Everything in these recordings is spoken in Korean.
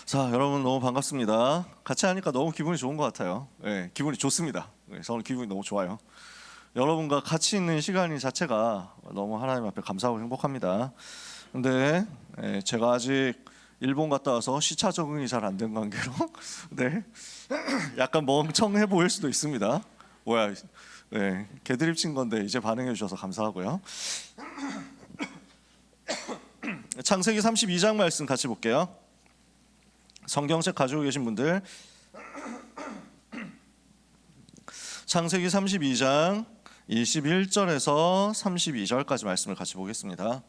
자, 여러분 너무 반갑습니다. 같이 하니까 너무 기분이 좋은 것 같아요. 네, 기분이 좋습니다. 네, 저는 기분이 너무 좋아요. 여러분과 같이 있는 시간이 자체가 너무 하나님 앞에 감사하고 행복합니다. 근데 제가 아직 일본 갔다 와서 시차 적응이 잘 안 된 관계로 네, 약간 멍청해 보일 수도 있습니다. 뭐야, 네, 개드립 친 건데 이제 반응해 주셔서 감사하고요. 창세기 32장 말씀 같이 볼게요. 성경책 가지고 계신 분들 창세기 32장 21절에서 32절까지 말씀을 같이 보겠습니다.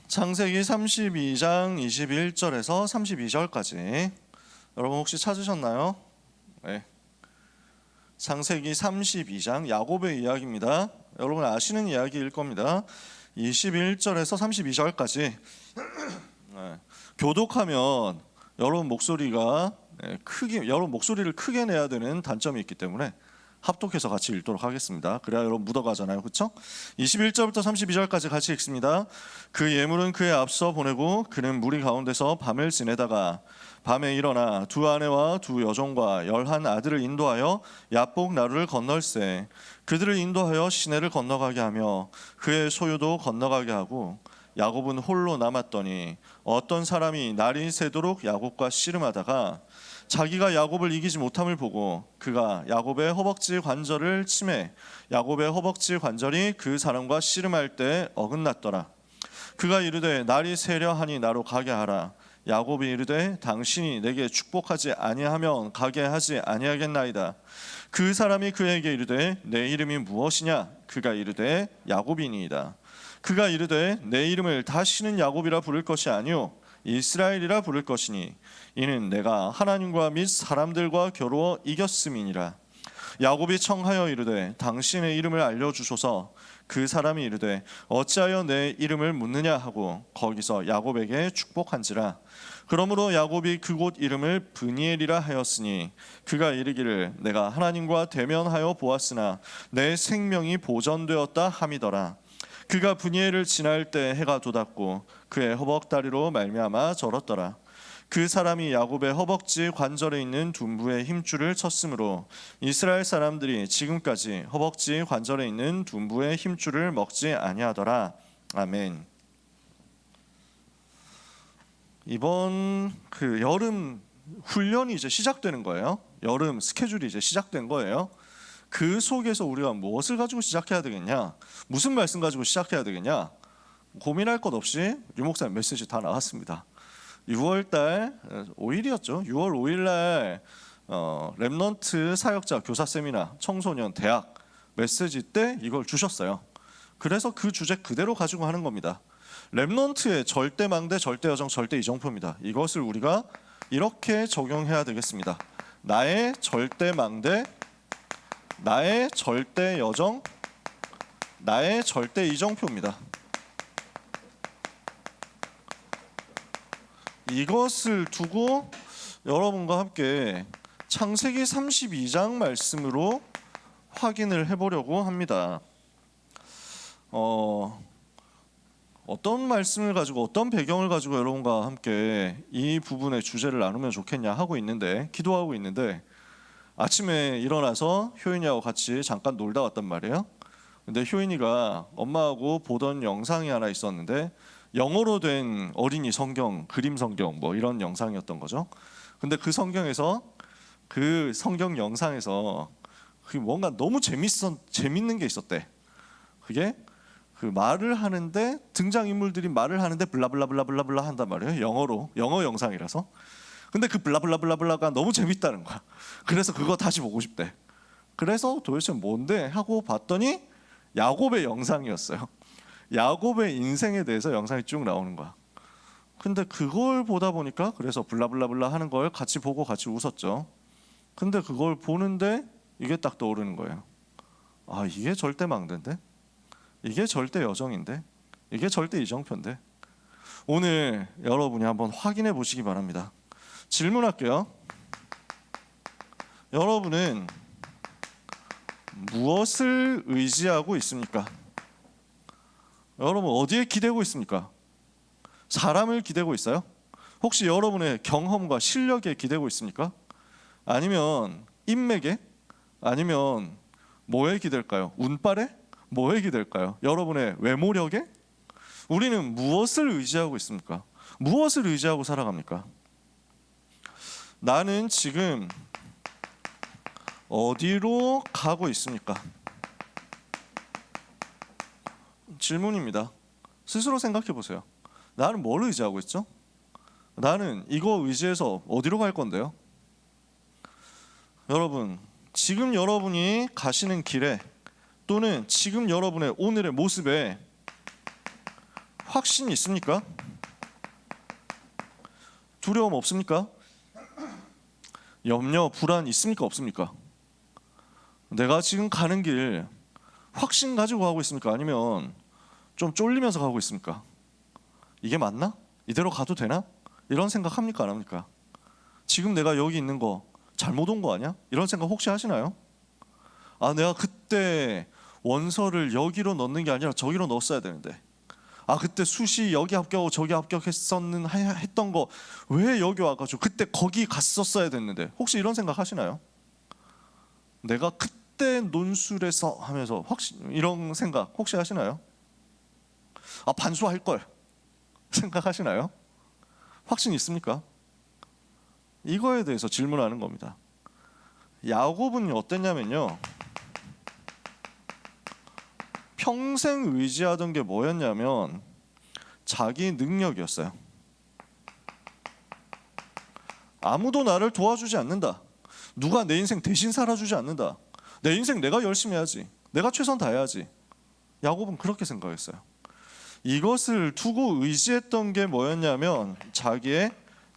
창세기 32장 21절에서 32절까지 여러분 혹시 찾으셨나요? 네. 창세기 32장 야곱의 이야기입니다. 여러분 아시는 이야기일 겁니다. 21절에서 32절까지 교독하면 여러분 목소리가 여러분 목소리를 크게 내야 되는 단점이 있기 때문에 합독해서 같이 읽도록 하겠습니다. 그래야 여러분 묻어가잖아요, 그렇죠? 21절부터 32절까지 같이 읽습니다. 그 예물은 그의 앞서 보내고 그는 무리 가운데서 밤을 지내다가 밤에 일어나 두 아내와 두 여종과 11 아들을 인도하여 야복 나루를 건널세. 그들을 인도하여 시내를 건너가게 하며 그의 소유도 건너가게 하고 야곱은 홀로 남았더니 어떤 사람이 날이 새도록 야곱과 씨름하다가 자기가 야곱을 이기지 못함을 보고 그가 야곱의 허벅지 관절을 치매 야곱의 허벅지 관절이 그 사람과 씨름할 때 어긋났더라. 그가 이르되 날이 새려 하니 나로 가게 하라. 야곱이 이르되 당신이 내게 축복하지 아니하면 가게 하지 아니하겠나이다. 그 사람이 그에게 이르되 내 이름이 무엇이냐? 그가 이르되 야곱이니이다. 그가 이르되 내 이름을 다시는 야곱이라 부를 것이 아니요 이스라엘이라 부를 것이니 이는 내가 하나님과 및 사람들과 겨루어 이겼음이니라. 야곱이 청하여 이르되 당신의 이름을 알려주소서. 그 사람이 이르되 어찌하여 내 이름을 묻느냐 하고 거기서 야곱에게 축복한지라. 그러므로 야곱이 그곳 이름을 브니엘이라 하였으니 그가 이르기를 내가 하나님과 대면하여 보았으나 내 생명이 보전되었다 함이더라. 그가 브니엘을 지날 때 해가 돋았고 그의 허벅다리로 말미암아 절었더라. 그 사람이 야곱의 허벅지 관절에 있는 둔부의 힘줄을 쳤으므로 이스라엘 사람들이 지금까지 허벅지 관절에 있는 둔부의 힘줄을 먹지 아니하더라. 아멘. 이번 여름 훈련이 이제 시작되는 거예요. 여름 스케줄이 이제 시작된 거예요. 그 속에서 우리가 무엇을 가지고 시작해야 되겠냐? 무슨 말씀 가지고 시작해야 되겠냐? 고민할 것 없이 류 목사님 메시지 다 나왔습니다. 6월달 5일이었죠. 6월 5일날 렘넌트 사역자 교사 세미나 청소년 대학 메시지 때 이걸 주셨어요. 그래서 그 주제 그대로 가지고 하는 겁니다. 렘넌트의 절대망대, 절대여정, 절대이정표입니다. 이것을 우리가 이렇게 적용해야 되겠습니다. 나의 절대망대, 나의 절대여정, 나의 절대이정표입니다. 이것을 두고 여러분과 함께 창세기 32장 말씀으로 확인을 해보려고 합니다. 어떤 말씀을 가지고 어떤 배경을 가지고 여러분과 함께 이 부분의 주제를 나누면 좋겠냐 하고 있는데 기도하고 있는데 아침에 일어나서 효인이하고 같이 잠깐 놀다 왔단 말이에요. 근데 효인이가 엄마하고 보던 영상이 하나 있었는데 영어로 된 어린이 성경, 그림 성경 뭐 이런 영상이었던 거죠. 근데 그 성경에서 그 성경 영상에서 그게 뭔가 너무 재밌는 게 있었대. 그게 그 말을 하는데 등장인물들이 말을 하는데 블라블라블라블라블라 한단 말이에요. 영어 영상이라서. 근데 그 블라블라블라블라가 너무 재밌다는 거야. 그래서 그거 다시 보고 싶대. 그래서 도대체 뭔데 하고 봤더니 야곱의 영상이었어요. 야곱의 인생에 대해서 영상이 쭉 나오는 거야. 근데 그걸 보다 보니까 그래서 블라블라블라 하는 걸 같이 보고 같이 웃었죠. 근데 그걸 보는데 이게 딱 떠오르는 거예요. 아, 이게 절대 망대인데? 이게 절대 여정인데? 이게 절대 이정표인데? 오늘 여러분이 한번 확인해 보시기 바랍니다. 질문할게요. 여러분은 무엇을 의지하고 있습니까? 여러분 어디에 기대고 있습니까? 사람을 기대고 있어요? 혹시 여러분의 경험과 실력에 기대고 있습니까? 아니면 인맥에? 아니면 뭐에 기댈까요? 운빨에? 뭐에 기댈까요? 여러분의 외모력에? 우리는 무엇을 의지하고 있습니까? 무엇을 의지하고 살아갑니까? 나는 지금 어디로 가고 있습니까? 질문입니다. 스스로 생각해 보세요. 나는 뭘 의지하고 있죠? 나는 이거 의지해서 어디로 갈 건데요? 여러분, 지금 여러분이 가시는 길에 또는 지금 여러분의 오늘의 모습에 확신이 있습니까? 두려움 없습니까? 염려, 불안 있습니까? 없습니까? 내가 지금 가는 길 확신 가지고 가고 있습니까? 아니면 좀 쫄리면서 가고 있습니까? 이게 맞나? 이대로 가도 되나? 이런 생각 합니까? 안 합니까? 지금 내가 여기 있는 거 잘못 온 거 아니야? 이런 생각 혹시 하시나요? 아, 내가 그때 원서를 여기로 넣는 게 아니라 저기로 넣었어야 되는데, 아, 그때 수시 여기 합격하고 저기 했던 거 왜 여기 와가지고 그때 거기 갔었어야 됐는데, 혹시 이런 생각 하시나요? 내가 그때 논술에서 하면서 이런 생각 혹시 하시나요? 아, 반수할 걸 생각하시나요? 확신 있습니까? 이거에 대해서 질문하는 겁니다. 야곱은 어땠냐면요, 평생 의지하던 게 뭐였냐면 자기 능력이었어요. 아무도 나를 도와주지 않는다. 누가 내 인생 대신 살아주지 않는다. 내 인생 내가 열심히 해야지. 내가 최선 다해야지. 야곱은 그렇게 생각했어요. 이것을 두고 의지했던 게 뭐였냐면 자기의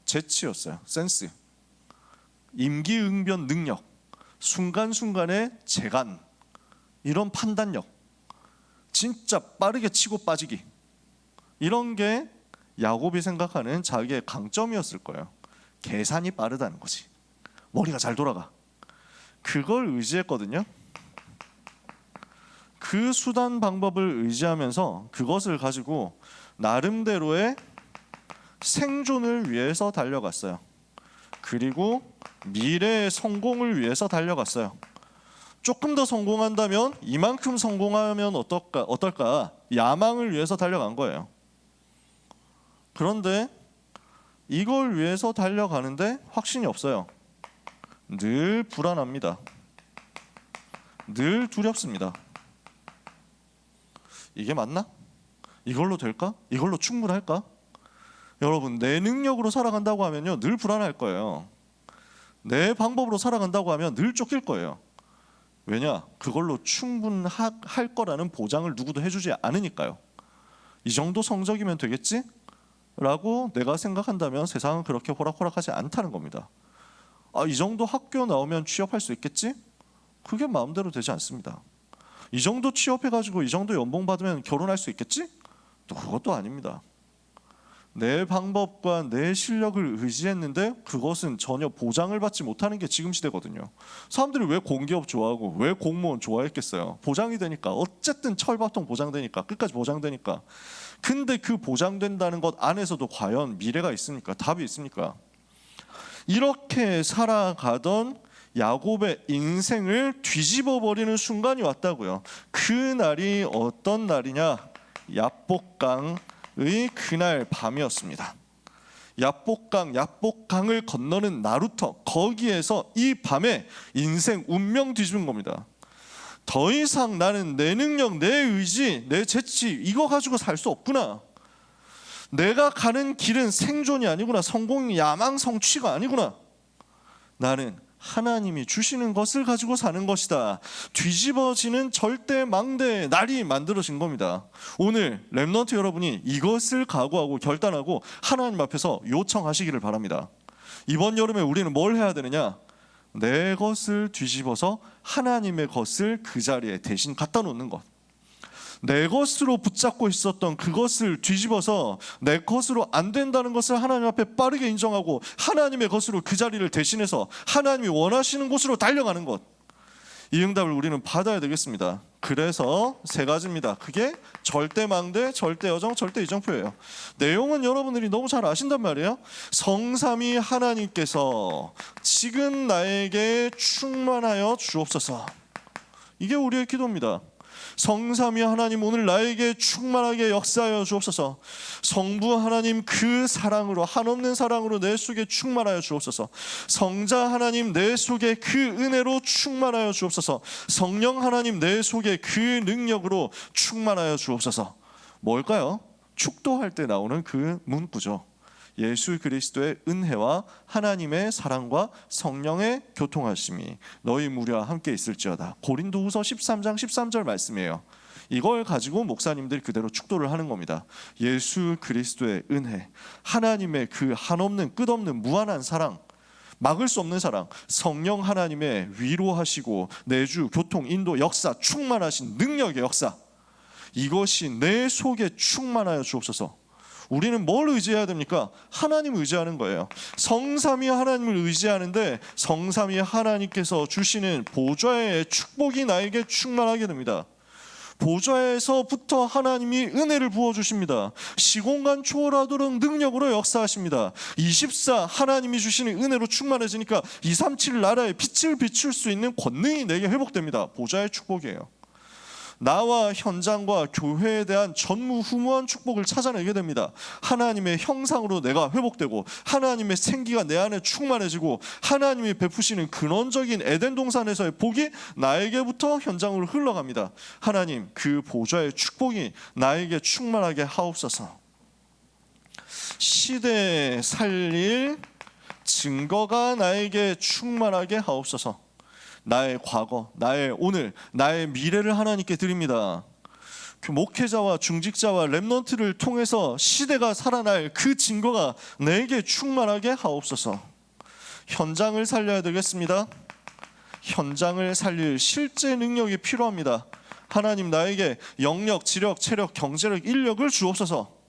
재치였어요. 센스, 임기응변 능력, 순간순간의 재간, 이런 판단력, 진짜 빠르게 치고 빠지기, 이런 게 야곱이 생각하는 자기의 강점이었을 거예요. 계산이 빠르다는 거지. 머리가 잘 돌아가. 그걸 의지했거든요. 그 수단 방법을 의지하면서 그것을 가지고 나름대로의 생존을 위해서 달려갔어요. 그리고 미래의 성공을 위해서 달려갔어요. 조금 더 성공한다면, 이만큼 성공하면 어떨까? 야망을 위해서 달려간 거예요. 그런데 이걸 위해서 달려가는데 확신이 없어요. 늘 불안합니다. 늘 두렵습니다. 이게 맞나? 이걸로 될까? 이걸로 충분할까? 여러분, 내 능력으로 살아간다고 하면요, 늘 불안할 거예요. 내 방법으로 살아간다고 하면 늘 쫓길 거예요. 왜냐? 그걸로 충분할 거라는 보장을 누구도 해주지 않으니까요. 이 정도 성적이면 되겠지? 라고 내가 생각한다면 세상은 그렇게 호락호락하지 않다는 겁니다. 아, 이 정도 학교 나오면 취업할 수 있겠지? 그게 마음대로 되지 않습니다. 이 정도 취업해가지고 이 정도 연봉 받으면 결혼할 수 있겠지? 또 그것도 아닙니다. 내 방법과 내 실력을 의지했는데 그것은 전혀 보장을 받지 못하는 게 지금 시대거든요. 사람들이 왜 공기업 좋아하고 왜 공무원 좋아했겠어요? 보장이 되니까. 어쨌든 철밥통 보장되니까, 끝까지 보장되니까. 근데 그 보장된다는 것 안에서도 과연 미래가 있습니까? 답이 있습니까? 이렇게 살아가던 야곱의 인생을 뒤집어 버리는 순간이 왔다고요. 그 날이 어떤 날이냐? 야복강의 그날 밤이었습니다. 야복강을 건너는 나루터, 거기에서 이 밤에 인생 운명 뒤집은 겁니다. 더 이상 나는 내 능력, 내 의지, 내 재치 이거 가지고 살 수 없구나. 내가 가는 길은 생존이 아니구나. 성공이 야망 성취가 아니구나. 나는 하나님이 주시는 것을 가지고 사는 것이다. 뒤집어지는 절대망대의 날이 만들어진 겁니다. 오늘 렘넌트 여러분이 이것을 각오하고 결단하고 하나님 앞에서 요청하시기를 바랍니다. 이번 여름에 우리는 뭘 해야 되느냐? 내 것을 뒤집어서 하나님의 것을 그 자리에 대신 갖다 놓는 것. 내 것으로 붙잡고 있었던 그것을 뒤집어서 내 것으로 안 된다는 것을 하나님 앞에 빠르게 인정하고 하나님의 것으로 그 자리를 대신해서 하나님이 원하시는 곳으로 달려가는 것. 이 응답을 우리는 받아야 되겠습니다. 그래서 세 가지입니다. 그게 절대망대, 절대여정, 절대이정표예요. 내용은 여러분들이 너무 잘 아신단 말이에요. 성삼위 하나님께서 지금 나에게 충만하여 주옵소서. 이게 우리의 기도입니다. 성삼위 하나님, 오늘 나에게 충만하게 역사하여 주옵소서. 성부 하나님, 그 사랑으로, 한없는 사랑으로 내 속에 충만하여 주옵소서. 성자 하나님, 내 속에 그 은혜로 충만하여 주옵소서. 성령 하나님, 내 속에 그 능력으로 충만하여 주옵소서. 뭘까요? 축도할 때 나오는 그 문구죠. 예수 그리스도의 은혜와 하나님의 사랑과 성령의 교통하심이 너희 무리와 함께 있을지어다. 고린도후서 13장 13절 말씀이에요. 이걸 가지고 목사님들이 그대로 축도를 하는 겁니다. 예수 그리스도의 은혜, 하나님의 그 한없는 끝없는 무한한 사랑, 막을 수 없는 사랑, 성령 하나님의 위로하시고 내주, 교통, 인도, 역사, 충만하신 능력의 역사, 이것이 내 속에 충만하여 주옵소서. 우리는 뭘 의지해야 됩니까? 하나님을 의지하는 거예요. 성삼위 하나님을 의지하는데 성삼위 하나님께서 주시는 보좌의 축복이 나에게 충만하게 됩니다. 보좌에서부터 하나님이 은혜를 부어주십니다. 시공간 초월하도록 능력으로 역사하십니다. 24 하나님이 주시는 은혜로 충만해지니까 237 나라에 빛을 비출 수 있는 권능이 내게 회복됩니다. 보좌의 축복이에요. 나와 현장과 교회에 대한 전무후무한 축복을 찾아내게 됩니다. 하나님의 형상으로 내가 회복되고 하나님의 생기가 내 안에 충만해지고 하나님이 베푸시는 근원적인 에덴 동산에서의 복이 나에게부터 현장으로 흘러갑니다. 하나님, 그 보좌의 축복이 나에게 충만하게 하옵소서. 시대에 살릴 증거가 나에게 충만하게 하옵소서. 나의 과거, 나의 오늘, 나의 미래를 하나님께 드립니다. 그 목회자와 중직자와 렘넌트를 통해서 시대가 살아날 그 증거가 내게 충만하게 하옵소서. 현장을 살려야 되겠습니다. 현장을 살릴 실제 능력이 필요합니다. 하나님, 나에게 영력, 지력, 체력, 경제력, 인력을 주옵소서.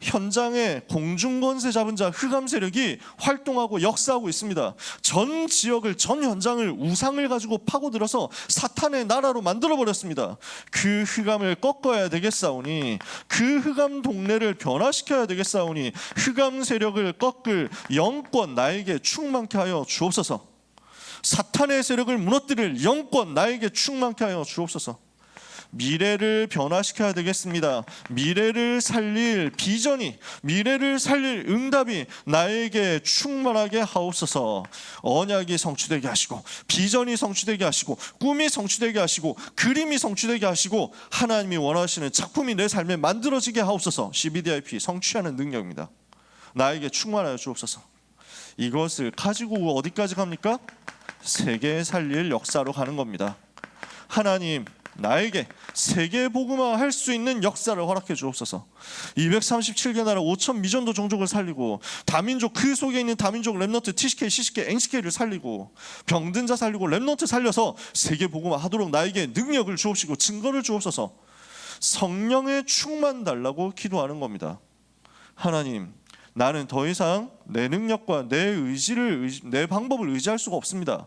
현장에 공중권세 잡은 자 흑암 세력이 활동하고 역사하고 있습니다. 전 지역을, 전 현장을 우상을 가지고 파고들어서 사탄의 나라로 만들어버렸습니다. 그 흑암을 꺾어야 되겠사오니, 그 흑암 동네를 변화시켜야 되겠사오니, 흑암 세력을 꺾을 영권 나에게 충만케 하여 주옵소서. 사탄의 세력을 무너뜨릴 영권 나에게 충만케 하여 주옵소서. 미래를 변화시켜야 되겠습니다. 미래를 살릴 비전이, 미래를 살릴 응답이 나에게 충만하게 하옵소서. 언약이 성취되게 하시고, 비전이 성취되게 하시고, 꿈이 성취되게 하시고, 그림이 성취되게 하시고, 하나님이 원하시는 작품이 내 삶에 만들어지게 하옵소서. CBDIP 성취하는 능력입니다. 나에게 충만하여 주옵소서. 이것을 가지고 어디까지 갑니까? 세계 살릴 역사로 가는 겁니다. 하나님, 나에게 세계 복음화 할 수 있는 역사를 허락해 주옵소서. 237개 나라 5천 미전도 종족을 살리고, 다민족, 그 속에 있는 다민족 렘넌트 TCK, CCK, NCK를 살리고, 병든 자 살리고 렘넌트 살려서 세계 복음화 하도록 나에게 능력을 주옵시고 증거를 주옵소서. 성령의 충만 달라고 기도하는 겁니다. 하나님, 나는 더 이상 내 능력과 내 의지를, 내 방법을 의지할 수가 없습니다.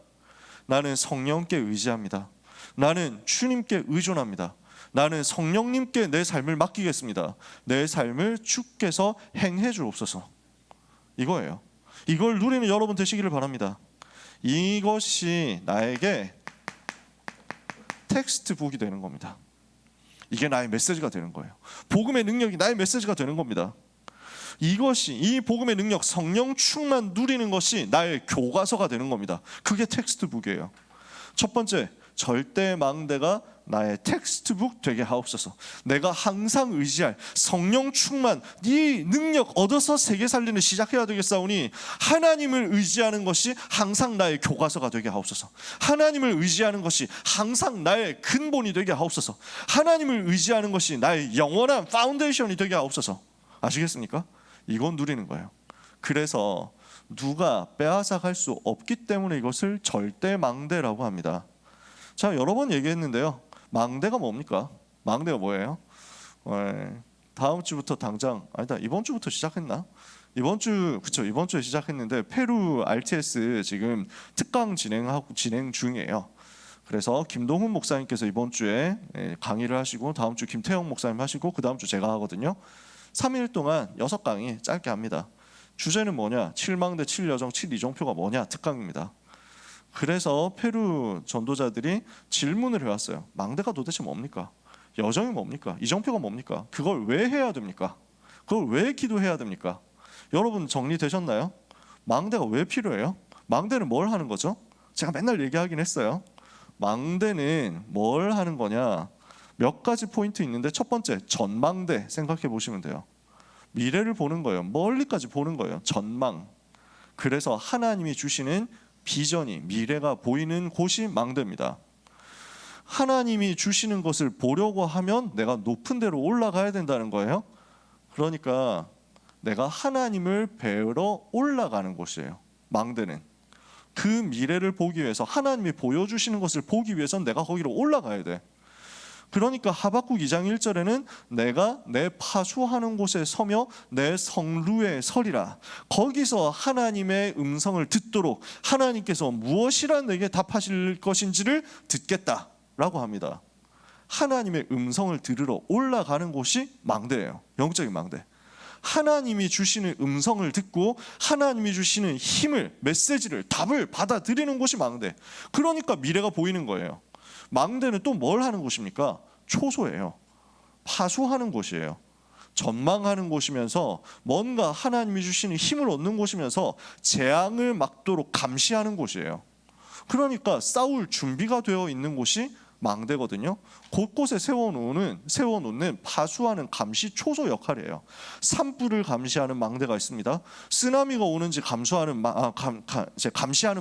나는 성령께 의지합니다. 나는 주님께 의존합니다. 나는 성령님께 내 삶을 맡기겠습니다. 내 삶을 주께서 행해 주옵소서. 이거예요. 이걸 누리는 여러분 되시기를 바랍니다. 이것이 나에게 텍스트북이 되는 겁니다. 이게 나의 메시지가 되는 거예요. 복음의 능력이 나의 메시지가 되는 겁니다. 이것이, 이 복음의 능력, 성령 충만 누리는 것이 나의 교과서가 되는 겁니다. 그게 텍스트북이에요. 첫 번째, 절대 망대가 나의 텍스트북 되게 하옵소서. 내가 항상 의지할 성령 충만, 이 능력 얻어서 세계 살리는 시작해야 되겠사오니, 하나님을 의지하는 것이 항상 나의 교과서가 되게 하옵소서. 하나님을 의지하는 것이 항상 나의 근본이 되게 하옵소서. 하나님을 의지하는 것이 나의 영원한 파운데이션이 되게 하옵소서. 아시겠습니까? 이건 누리는 거예요. 그래서 누가 빼앗아갈 수 없기 때문에 이것을 절대 망대라고 합니다. 자, 여러 번 얘기했는데요. 망대가 뭡니까? 망대가 뭐예요? 다음 주부터 당장, 아니다, 이번 주부터 시작했나? 이번 주에 시작했는데 페루 RTS 지금 특강 진행 중이에요. 그래서 김동훈 목사님께서 이번 주에 강의를 하시고 다음 주 김태형 목사님 하시고 그 다음 주 제가 하거든요. 3일 동안 6강의 짧게 합니다. 주제는 뭐냐? 7망대 7여정 7이정표가 뭐냐? 특강입니다. 그래서 페루 전도자들이 질문을 해왔어요. 망대가 도대체 뭡니까? 여정이 뭡니까? 이정표가 뭡니까? 그걸 왜 해야 됩니까? 그걸 왜 기도해야 됩니까? 여러분 정리되셨나요? 망대가 왜 필요해요? 망대는 뭘 하는 거죠? 제가 맨날 얘기하긴 했어요. 망대는 뭘 하는 거냐? 몇 가지 포인트 있는데 첫 번째 전망대 생각해 보시면 돼요. 미래를 보는 거예요. 멀리까지 보는 거예요. 전망. 그래서 하나님이 주시는 비전이 미래가 보이는 곳이 망대입니다. 하나님이 주시는 것을 보려고 하면 내가 높은 데로 올라가야 된다는 거예요. 그러니까 내가 하나님을 배우러 올라가는 곳이에요. 망대는. 그 미래를 보기 위해서 하나님이 보여주시는 것을 보기 위해서는 내가 거기로 올라가야 돼. 그러니까 하박국 2장 1절에는 내가 내 파수하는 곳에 서며 내 성루에 서리라. 거기서 하나님의 음성을 듣도록 하나님께서 무엇이라 내게 답하실 것인지를 듣겠다라고 합니다. 하나님의 음성을 들으러 올라가는 곳이 망대예요. 영적인 망대. 하나님이 주시는 음성을 듣고 하나님이 주시는 힘을, 메시지를, 답을 받아들이는 곳이 망대. 그러니까 미래가 보이는 거예요. 망대는 또 뭘 하는 곳입니까? 초소예요. 파수하는 곳이에요. 전망하는 곳이면서 뭔가 하나님이 주시는 힘을 얻는 곳이면서 재앙을 막도록 감시하는 곳이에요. 그러니까 싸울 준비가 되어 있는 곳이 망대거든요. 곳곳에 세워놓는 파수하는 감시 초소 역할이에요. 산불을 감시하는 망대가 있습니다. 쓰나미가 오는지 감시하는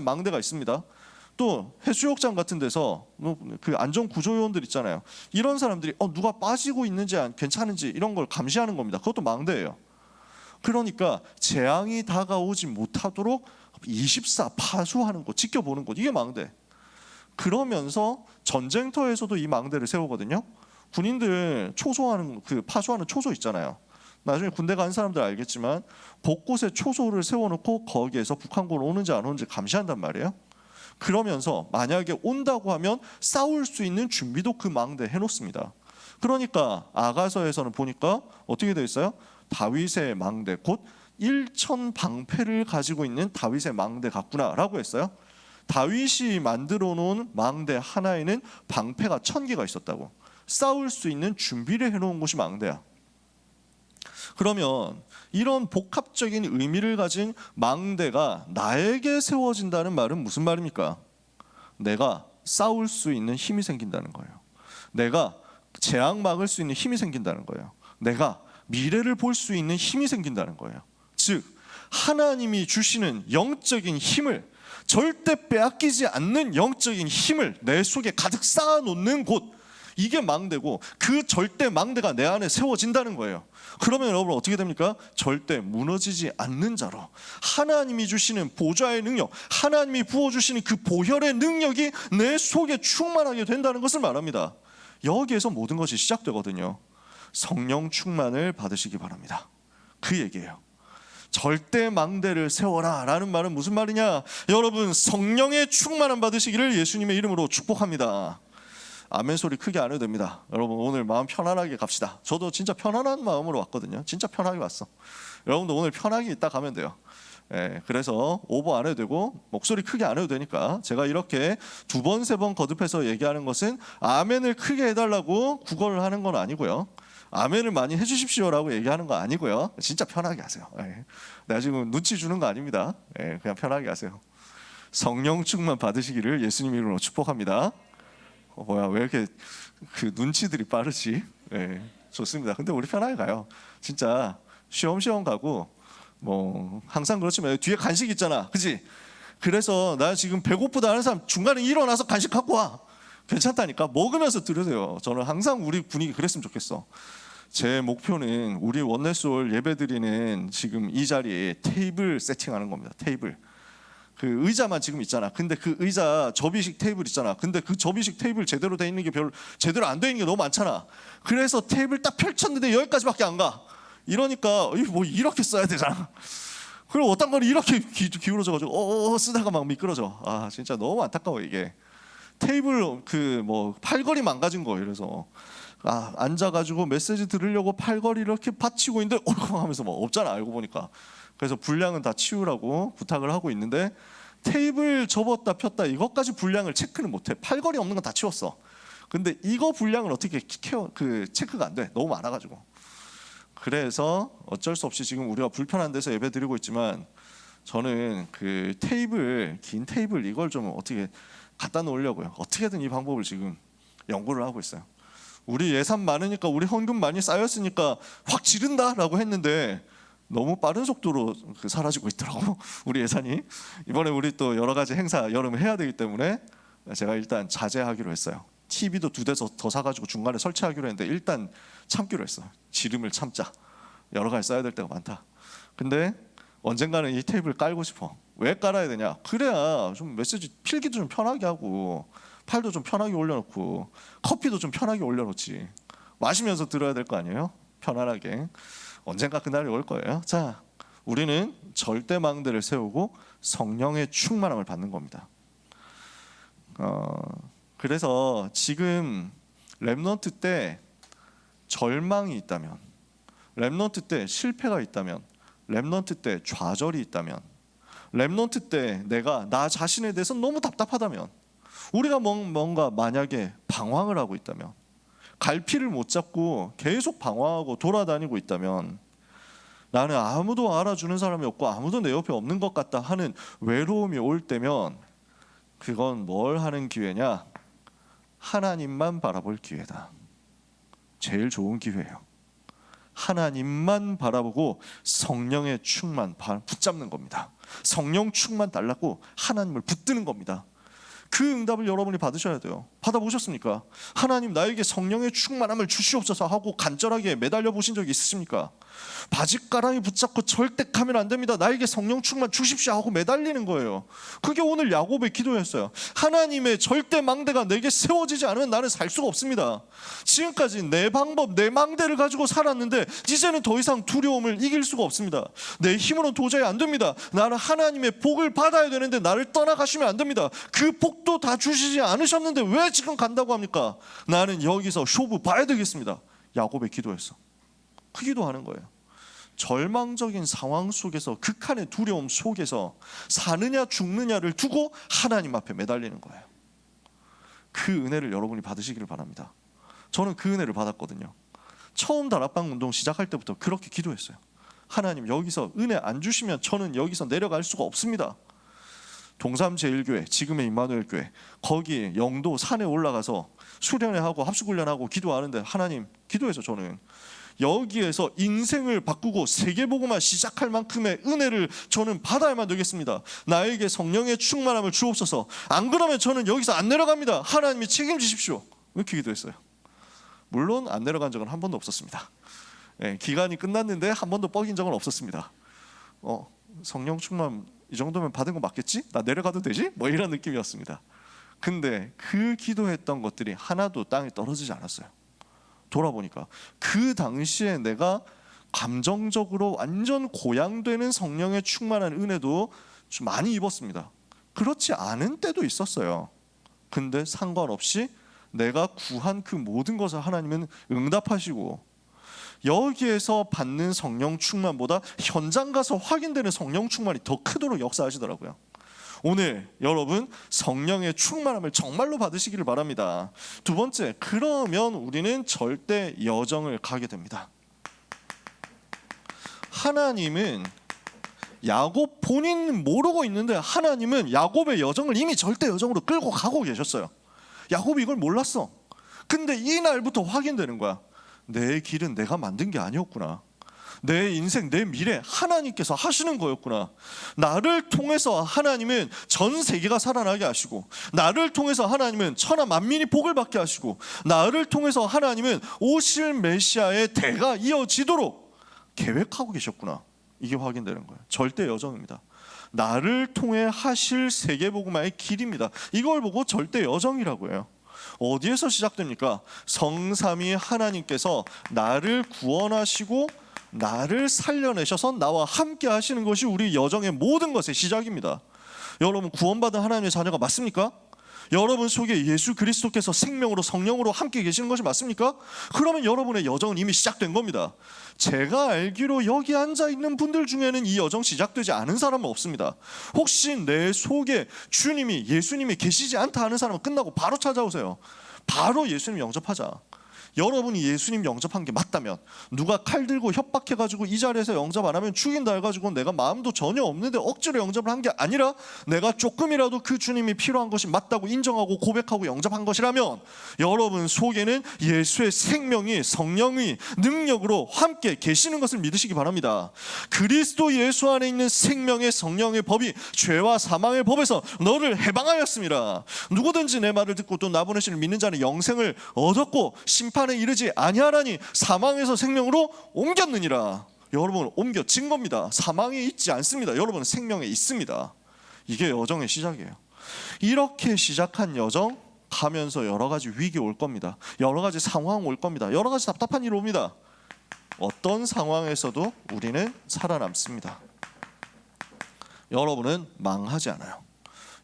망대가 있습니다. 또 해수욕장 같은 데서 그 안전구조요원들 있잖아요. 이런 사람들이 누가 빠지고 있는지 괜찮은지 이런 걸 감시하는 겁니다. 그것도 망대예요. 그러니까 재앙이 다가오지 못하도록 24 파수하는 것, 지켜보는 것, 이게 망대. 그러면서 전쟁터에서도 이 망대를 세우거든요. 군인들 초소하는 그 파수하는 초소 있잖아요. 나중에 군대 간 사람들 알겠지만 곳곳에 초소를 세워놓고 거기에서 북한군 오는지 안 오는지 감시한단 말이에요. 그러면서 만약에 온다고 하면 싸울 수 있는 준비도 그 망대에 해놓습니다. 그러니까 아가서에서는 보니까 어떻게 되어 있어요? 다윗의 망대, 곧 1000방패를 가지고 있는 다윗의 망대 같구나라고 했어요. 다윗이 만들어 놓은 망대 하나에는 방패가 1000개가 있었다고. 싸울 수 있는 준비를 해놓은 곳이 망대야. 그러면 이런 복합적인 의미를 가진 망대가 나에게 세워진다는 말은 무슨 말입니까? 내가 싸울 수 있는 힘이 생긴다는 거예요. 내가 재앙 막을 수 있는 힘이 생긴다는 거예요. 내가 미래를 볼 수 있는 힘이 생긴다는 거예요. 즉 하나님이 주시는 영적인 힘을, 절대 빼앗기지 않는 영적인 힘을 내 속에 가득 쌓아놓는 곳, 이게 망대고 그 절대 망대가 내 안에 세워진다는 거예요. 그러면 여러분 어떻게 됩니까? 절대 무너지지 않는 자로 하나님이 주시는 보좌의 능력, 하나님이 부어주시는 그 보혈의 능력이 내 속에 충만하게 된다는 것을 말합니다. 여기에서 모든 것이 시작되거든요. 성령 충만을 받으시기 바랍니다. 그 얘기예요. 절대 망대를 세워라 라는 말은 무슨 말이냐? 여러분 성령의 충만함 받으시기를 예수님의 이름으로 축복합니다. 아멘 소리 크게 안 해도 됩니다. 여러분 오늘 마음 편안하게 갑시다. 저도 진짜 편안한 마음으로 왔거든요. 진짜 편하게 왔어. 여러분도 오늘 편하게 있다 가면 돼요. 그래서 오버 안 해도 되고 목소리 크게 안 해도 되니까 제가 이렇게 2번, 3번 거듭해서 얘기하는 것은 아멘을 크게 해달라고 구걸을 하는 건 아니고요. 아멘을 많이 해주십시오라고 얘기하는 거 아니고요. 진짜 편하게 하세요. 내가 지금 눈치 주는 거 아닙니다. 그냥 편하게 하세요. 성령 충만 받으시기를 예수님 이름으로 축복합니다. 뭐야 왜 이렇게 그 눈치들이 빠르지? 좋습니다. 근데 우리 편하게 가요. 진짜 쉬엄쉬엄 가고 뭐 항상 그렇지만 뒤에 간식 있잖아, 그렇지? 그래서 나 지금 배고프다 하는 사람 중간에 일어나서 간식 갖고 와. 괜찮다니까. 먹으면서 들으세요. 저는 항상 우리 분위기 그랬으면 좋겠어. 제 목표는 우리 원내솔 예배드리는 지금 이 자리에 테이블 세팅하는 겁니다. 테이블. 그 의자만 지금 있잖아. 근데 그 의자 접이식 테이블 있잖아. 근데 그 접이식 테이블 제대로 돼 있는 게 별로 제대로 안 돼 있는 게 너무 많잖아. 그래서 테이블 딱 펼쳤는데 여기까지밖에 안 가. 이러니까 뭐 이렇게 써야 되잖아. 그리고 어떤 건 이렇게 기울어져가지고 쓰다가 막 미끄러져. 아 진짜 너무 안타까워 이게. 테이블 팔걸이 망가진 거예요. 그래서 앉아가지고 메시지 들으려고 팔걸이 이렇게 받치고 있는데 하면서 없잖아, 알고 보니까. 그래서 분량은 다 치우라고 부탁을 하고 있는데 테이블 접었다 폈다 이것까지 분량을 체크는 못해. 팔걸이 없는 건 다 치웠어. 근데 이거 분량을 어떻게 체크가 안 돼. 너무 많아가지고. 그래서 어쩔 수 없이 지금 우리가 불편한 데서 예배 드리고 있지만 저는 그 긴 테이블 이걸 좀 어떻게 갖다 놓으려고요. 어떻게든 이 방법을 지금 연구를 하고 있어요. 우리 예산 많으니까, 우리 헌금 많이 쌓였으니까 확 지른다라고 했는데 너무 빠른 속도로 사라지고 있더라고. 우리 예산이. 이번에 우리 또 여러 가지 행사 여름에 해야 되기 때문에 제가 일단 자제하기로 했어요. TV도 2대 더 사가지고 중간에 설치하기로 했는데 일단 참기로 했어. 지름을 참자. 여러 가지 써야 될 때가 많다. 근데 언젠가는 이 테이블 깔고 싶어. 왜 깔아야 되냐? 그래야 좀 메시지 필기도 좀 편하게 하고 팔도 좀 편하게 올려놓고 커피도 좀 편하게 올려놓지. 마시면서 들어야 될 거 아니에요? 편안하게. 언젠가 그날이 올 거예요. 자, 우리는 절대망대를 세우고 성령의 충만함을 받는 겁니다. 그래서 지금 렘넌트 때 절망이 있다면, 렘넌트 때 실패가 있다면, 렘넌트 때 좌절이 있다면, 렘넌트 때 내가 나 자신에 대해서 너무 답답하다면, 우리가 뭔가 만약에 방황을 하고 있다면, 갈피를 못 잡고 계속 방황하고 돌아다니고 있다면, 나는 아무도 알아주는 사람이 없고 아무도 내 옆에 없는 것 같다 하는 외로움이 올 때면 그건 뭘 하는 기회냐? 하나님만 바라볼 기회다. 제일 좋은 기회예요. 하나님만 바라보고 성령의 충만 붙잡는 겁니다. 성령 충만 달라고 하나님을 붙드는 겁니다. 그 응답을 여러분이 받으셔야 돼요. 받아보셨습니까? 하나님 나에게 성령의 충만함을 주시옵소서 하고 간절하게 매달려 보신 적이 있으십니까? 바짓가랑이 붙잡고 절대 가면 안 됩니다. 나에게 성령 충만 주십시오 하고 매달리는 거예요. 그게 오늘 야곱의 기도였어요. 하나님의 절대 망대가 내게 세워지지 않으면 나는 살 수가 없습니다. 지금까지 내 방법, 내 망대를 가지고 살았는데 이제는 더 이상 두려움을 이길 수가 없습니다. 내 힘으로는 도저히 안 됩니다. 나는 하나님의 복을 받아야 되는데 나를 떠나가시면 안 됩니다. 그 복도 다 주시지 않으셨는데 왜 지금 간다고 합니까? 나는 여기서 쇼부 봐야 되겠습니다. 야곱의 기도였어. 그 기도하는 거예요. 절망적인 상황 속에서, 극한의 두려움 속에서 사느냐 죽느냐를 두고 하나님 앞에 매달리는 거예요. 그 은혜를 여러분이 받으시기를 바랍니다. 저는 그 은혜를 받았거든요. 처음 다락방 운동 시작할 때부터 그렇게 기도했어요. 하나님, 여기서 은혜 안 주시면 저는 여기서 내려갈 수가 없습니다. 동삼제일교회, 지금의 임마누엘교회, 거기 영도 산에 올라가서 수련회하고 합숙훈련하고 기도하는데 하나님, 기도해서 저는 여기에서 인생을 바꾸고 세계복음화 시작할 만큼의 은혜를 저는 받아야만 되겠습니다. 나에게 성령의 충만함을 주옵소서. 안 그러면 저는 여기서 안 내려갑니다. 하나님이 책임지십시오. 이렇게 기도했어요. 물론 안 내려간 적은 한 번도 없었습니다. 기간이 끝났는데 한 번도 뻐긴 적은 없었습니다. 성령 충만 이 정도면 받은 거 맞겠지? 나 내려가도 되지? 이런 느낌이었습니다. 근데 그 기도했던 것들이 하나도 땅에 떨어지지 않았어요. 돌아보니까 그 당시에 내가 감정적으로 완전 고양되는 성령의 충만한 은혜도 좀 많이 입었습니다. 그렇지 않은 때도 있었어요. 근데 상관없이 내가 구한 그 모든 것을 하나님은 응답하시고, 여기에서 받는 성령 충만보다 현장 가서 확인되는 성령 충만이 더 크도록 역사하시더라고요. 오늘 여러분 성령의 충만함을 정말로 받으시기를 바랍니다. 두 번째, 그러면 우리는 절대 여정을 가게 됩니다. 하나님은 야곱 본인 모르고 있는데 하나님은 야곱의 여정을 이미 절대 여정으로 끌고 가고 계셨어요. 야곱이 이걸 몰랐어. 근데 이 날부터 확인되는 거야. 내 길은 내가 만든 게 아니었구나. 내 인생, 내 미래 하나님께서 하시는 거였구나. 나를 통해서 하나님은 전 세계가 살아나게 하시고, 나를 통해서 하나님은 천하 만민이 복을 받게 하시고, 나를 통해서 하나님은 오실 메시아의 대가 이어지도록 계획하고 계셨구나. 이게 확인되는 거예요. 절대 여정입니다. 나를 통해 하실 세계복음화의 길입니다. 이걸 보고 절대 여정이라고 해요. 어디에서 시작됩니까? 성삼위 하나님께서 나를 구원하시고 나를 살려내셔서 나와 함께 하시는 것이 우리 여정의 모든 것의 시작입니다. 여러분, 구원받은 하나님의 자녀가 맞습니까? 여러분 속에 예수 그리스도께서 생명으로 성령으로 함께 계시는 것이 맞습니까? 그러면 여러분의 여정은 이미 시작된 겁니다. 제가 알기로 여기 앉아있는 분들 중에는 이 여정 시작되지 않은 사람은 없습니다. 혹시 내 속에 주님이 예수님이 계시지 않다 하는 사람은 끝나고 바로 찾아오세요. 바로 예수님 영접하자. 여러분이 예수님 영접한 게 맞다면, 누가 칼 들고 협박해가지고 이 자리에서 영접 안 하면 죽인다 해가지고 내가 마음도 전혀 없는데 억지로 영접을 한 게 아니라 내가 조금이라도 그 주님이 필요한 것이 맞다고 인정하고 고백하고 영접한 것이라면 여러분 속에는 예수의 생명이 성령의 능력으로 함께 계시는 것을 믿으시기 바랍니다. 그리스도 예수 안에 있는 생명의 성령의 법이 죄와 사망의 법에서 너를 해방하였습니다. 누구든지 내 말을 듣고 또 나 보내시는 믿는 자는 영생을 얻었고 심판에 이르지 아니하라니 사망에서 생명으로 옮겼느니라. 여러분 옮겨진 겁니다. 사망에 있지 않습니다. 여러분은 생명에 있습니다. 이게 여정의 시작이에요. 이렇게 시작한 여정 가면서 여러 가지 위기 올 겁니다. 여러 가지 상황 올 겁니다. 여러 가지 답답한 일 옵니다. 어떤 상황에서도 우리는 살아남습니다. 여러분은 망하지 않아요.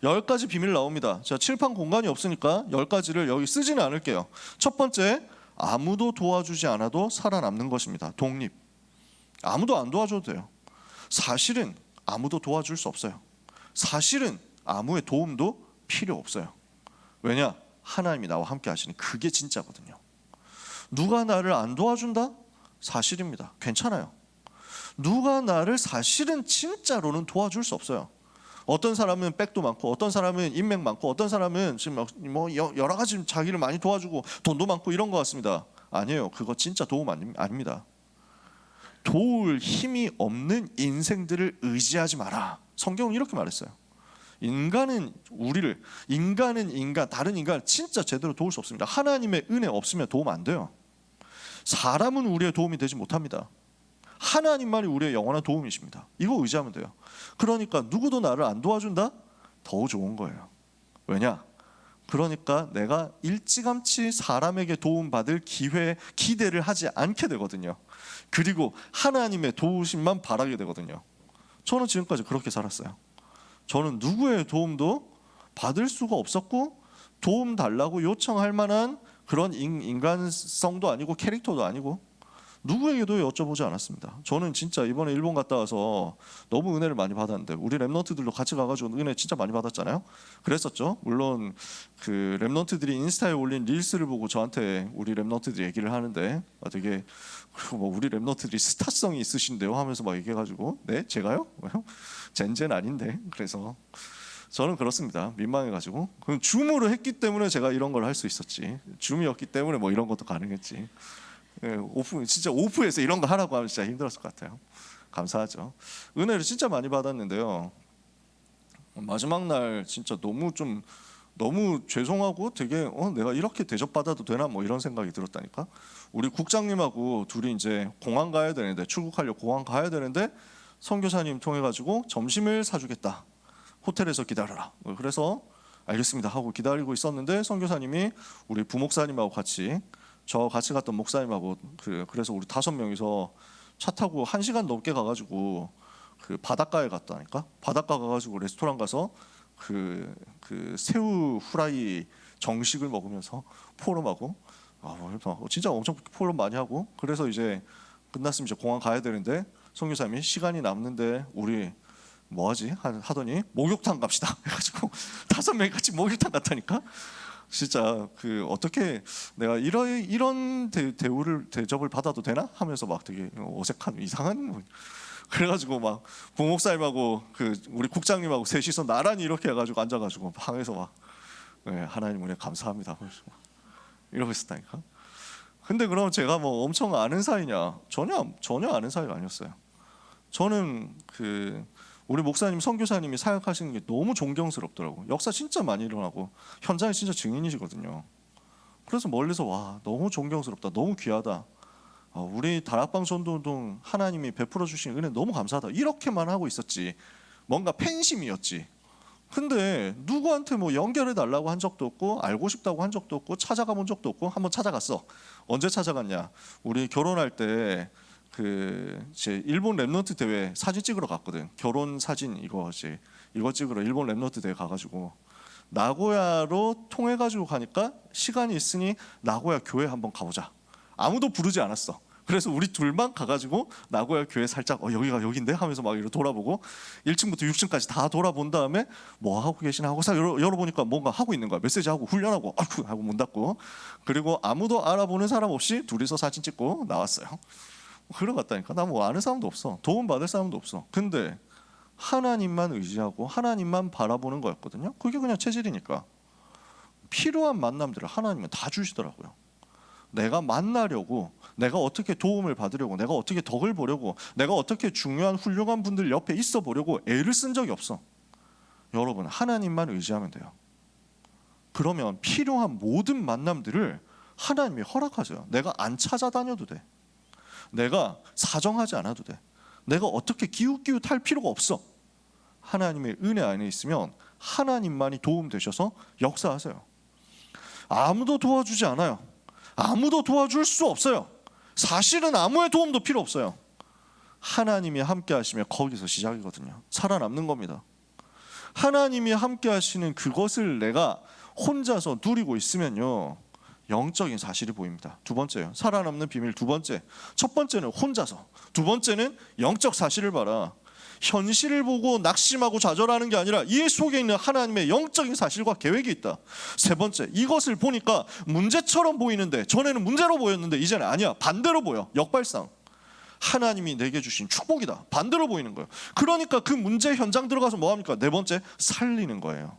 10가지 비밀 나옵니다. 자, 칠판 공간이 없으니까 10가지를 여기 쓰지는 않을게요. 첫 번째, 아무도 도와주지 않아도 살아남는 것입니다. 독립. 아무도 안 도와줘도 돼요. 사실은 아무도 도와줄 수 없어요. 사실은 아무의 도움도 필요 없어요. 왜냐? 하나님이 나와 함께 하시니 그게 진짜거든요. 누가 나를 안 도와준다? 사실입니다. 괜찮아요. 누가 나를 사실은 진짜로는 도와줄 수 없어요. 어떤 사람은 백도 많고, 어떤 사람은 인맥 많고, 어떤 사람은 지금 뭐 여러 가지 자기를 많이 도와주고 돈도 많고 이런 것 같습니다. 아니에요. 그거 진짜 도움 아닙니다. 도울 힘이 없는 인생들을 의지하지 마라. 성경은 이렇게 말했어요. 인간은 다른 인간 진짜 제대로 도울 수 없습니다. 하나님의 은혜 없으면 도움 안 돼요. 사람은 우리의 도움이 되지 못합니다. 하나님만이 우리의 영원한 도움이십니다. 이거 의지하면 돼요. 그러니까 누구도 나를 안 도와준다? 더 좋은 거예요. 왜냐? 그러니까 내가 일찌감치 사람에게 도움받을 기대를 하지 않게 되거든요. 그리고 하나님의 도우심만 바라게 되거든요. 저는 지금까지 그렇게 살았어요. 저는 누구의 도움도 받을 수가 없었고, 도움 달라고 요청할 만한 그런 인간성도 아니고 캐릭터도 아니고 누구에게도 여쭤보지 않았습니다. 저는 진짜 이번에 일본 갔다 와서 너무 은혜를 많이 받았는데, 우리 랩런트들도 같이 가가지고 은혜 진짜 많이 받았잖아요. 그랬었죠. 물론 그 랩런트들이 인스타에 올린 릴스를 보고 저한테 우리 랩런트들이 얘기를 하는데, 되게 뭐 우리 랩런트들이 스타성이 있으신데요 하면서 막 얘기해가지고, 네? 제가요? 젠젠 아닌데. 그래서 저는 그렇습니다. 민망해가지고. 그럼 줌으로 했기 때문에 제가 이런 걸 할 수 있었지. 줌이었기 때문에 뭐 이런 것도 가능했지. 진짜 오프에서 이런 거 하라고 하면 진짜 힘들었을 것 같아요. 감사하죠. 은혜를 진짜 많이 받았는데요. 마지막 날 진짜 너무 죄송하고 되게 내가 이렇게 대접받아도 되나 뭐 이런 생각이 들었다니까. 우리 국장님하고 둘이 이제 공항 가야 되는데, 출국하려고 공항 가야 되는데 선교사님 통해 가지고 점심을 사주겠다. 호텔에서 기다려라. 그래서 알겠습니다 하고 기다리고 있었는데, 선교사님이 우리 부목사님하고 같이 갔던 목사님하고 그래서 우리 5명이서 차 타고 1시간 넘게 가가지고 그 바닷가에 갔다니까. 바닷가 가가지고 레스토랑 가서 그 새우 후라이 정식을 먹으면서 포럼하고, 진짜 엄청 포럼 많이 하고, 그래서 이제 끝났으면 이제 공항 가야 되는데 선교사님이 시간이 남는데 우리 뭐하지 하더니 목욕탕 갑시다 해가지고 5명이 같이 목욕탕 갔다니까. 진짜 어떻게 내가 이런 대접을 받아도 되나 하면서 막 되게 어색한 이상한, 그래가지고 막 부목사님하고 우리 국장님하고 셋이서 나란히 이렇게 해가지고 앉아가지고 방에서 막 하나님 은혜 감사합니다 이러고 있었다니까. 근데 그럼 제가 뭐 엄청 아는 사이냐? 전혀 아는 사이가 아니었어요. 저는 우리 목사님, 선교사님이 사역하시는 게 너무 존경스럽더라고. 역사 진짜 많이 일어나고 현장에 진짜 증인이시거든요. 그래서 멀리서 와, 너무 존경스럽다, 너무 귀하다. 우리 다락방 전도운동 하나님이 베풀어 주신 은혜 너무 감사하다. 이렇게만 하고 있었지. 뭔가 팬심이었지. 근데 누구한테 뭐 연결해 달라고 한 적도 없고, 알고 싶다고 한 적도 없고, 찾아가 본 적도 없고. 한번 찾아갔어. 언제 찾아갔냐? 우리 결혼할 때 제 일본 랩런트 대회 사진 찍으러 갔거든. 결혼 사진 이거 찍으러 일본 랩런트 대회 가가지고 나고야로 통해가지고 가니까 시간이 있으니 나고야 교회 한번 가보자. 아무도 부르지 않았어. 그래서 우리 둘만 가가지고 나고야 교회 살짝 여기가 여긴데 하면서 막 이렇게 돌아보고 1층부터 6층까지 다 돌아본 다음에 뭐 하고 계시나 하고 싹 열어보니까 뭔가 하고 있는 거야. 메시지하고 훈련하고 아이고 하고 문 닫고, 그리고 아무도 알아보는 사람 없이 둘이서 사진 찍고 나왔어요. 그러 갔다니까. 나 뭐 아는 사람도 없어. 도움 받을 사람도 없어. 근데 하나님만 의지하고 하나님만 바라보는 거였거든요. 그게 그냥 체질이니까. 필요한 만남들을 하나님은 다 주시더라고요. 내가 만나려고, 내가 어떻게 도움을 받으려고, 내가 어떻게 덕을 보려고, 내가 어떻게 중요한 훌륭한 분들 옆에 있어 보려고 애를 쓴 적이 없어. 여러분, 하나님만 의지하면 돼요. 그러면 필요한 모든 만남들을 하나님이 허락하세요. 내가 안 찾아다녀도 돼. 내가 사정하지 않아도 돼. 내가 어떻게 기웃기웃할 필요가 없어. 하나님의 은혜 안에 있으면 하나님만이 도움 되셔서 역사하세요. 아무도 도와주지 않아요. 아무도 도와줄 수 없어요. 사실은 아무의 도움도 필요 없어요. 하나님이 함께 하시면 거기서 시작이거든요. 살아남는 겁니다. 하나님이 함께 하시는 그것을 내가 혼자서 누리고 있으면요, 영적인 사실이 보입니다. 두 번째요, 살아남는 비밀 두 번째. 첫 번째는 혼자서, 두 번째는 영적 사실을 봐라. 현실을 보고 낙심하고 좌절하는 게 아니라 이 속에 있는 하나님의 영적인 사실과 계획이 있다. 세 번째, 이것을 보니까 문제처럼 보이는데, 전에는 문제로 보였는데 이제는 아니야, 반대로 보여. 역발상. 하나님이 내게 주신 축복이다. 반대로 보이는 거예요. 그러니까 그 문제 현장 들어가서 뭐 합니까? 네 번째, 살리는 거예요.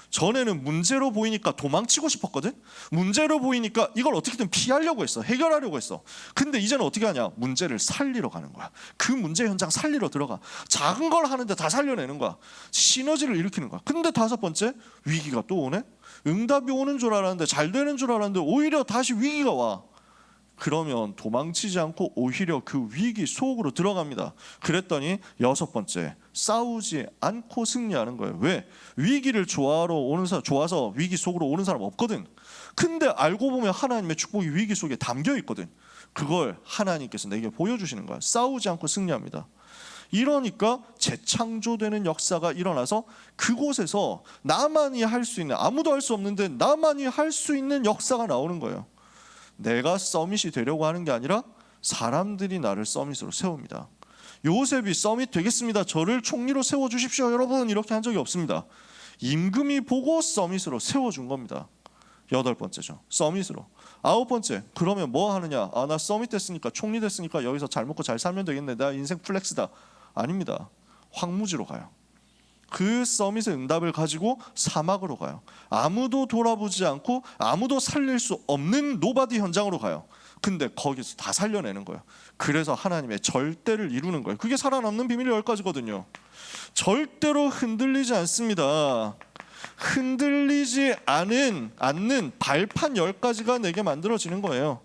전에는 문제로 보이니까 도망치고 싶었거든. 문제로 보이니까 이걸 어떻게든 피하려고 했어. 해결하려고 했어. 근데 이제는 어떻게 하냐? 문제를 살리러 가는 거야. 그 문제 현장 살리러 들어가. 작은 걸 하는데 다 살려내는 거야. 시너지를 일으키는 거야. 근데 다섯 번째, 위기가 또 오네. 응답이 오는 줄 알았는데, 잘 되는 줄 알았는데 오히려 다시 위기가 와. 그러면 도망치지 않고 오히려 그 위기 속으로 들어갑니다. 그랬더니 여섯 번째, 싸우지 않고 승리하는 거예요. 왜? 위기를 좋아서 위기 속으로 오는 사람 없거든. 근데 알고 보면 하나님의 축복이 위기 속에 담겨 있거든. 그걸 하나님께서 내게 보여주시는 거야. 싸우지 않고 승리합니다. 이러니까 재창조되는 역사가 일어나서 그곳에서 나만이 할 수 있는, 아무도 할 수 없는데 나만이 할 수 있는 역사가 나오는 거예요. 내가 서밋이 되려고 하는 게 아니라 사람들이 나를 서밋으로 세웁니다. 요셉이 서밋 되겠습니다, 저를 총리로 세워주십시오 여러분, 이렇게 한 적이 없습니다. 임금이 보고 서밋으로 세워준 겁니다. 여덟 번째죠, 서밋으로. 아홉 번째, 그러면 뭐 하느냐? 나 서밋 됐으니까, 총리 됐으니까 여기서 잘 먹고 잘 살면 되겠네, 나 인생 플렉스다. 아닙니다. 황무지로 가요. 그 서밋의 응답을 가지고 사막으로 가요. 아무도 돌아보지 않고 아무도 살릴 수 없는 노바디 현장으로 가요. 근데 거기서 다 살려내는 거예요. 그래서 하나님의 절대를 이루는 거예요. 그게 살아남는 비밀의 10가지거든요. 절대로 흔들리지 않습니다. 흔들리지 않는 발판 10가지가 내게 만들어지는 거예요.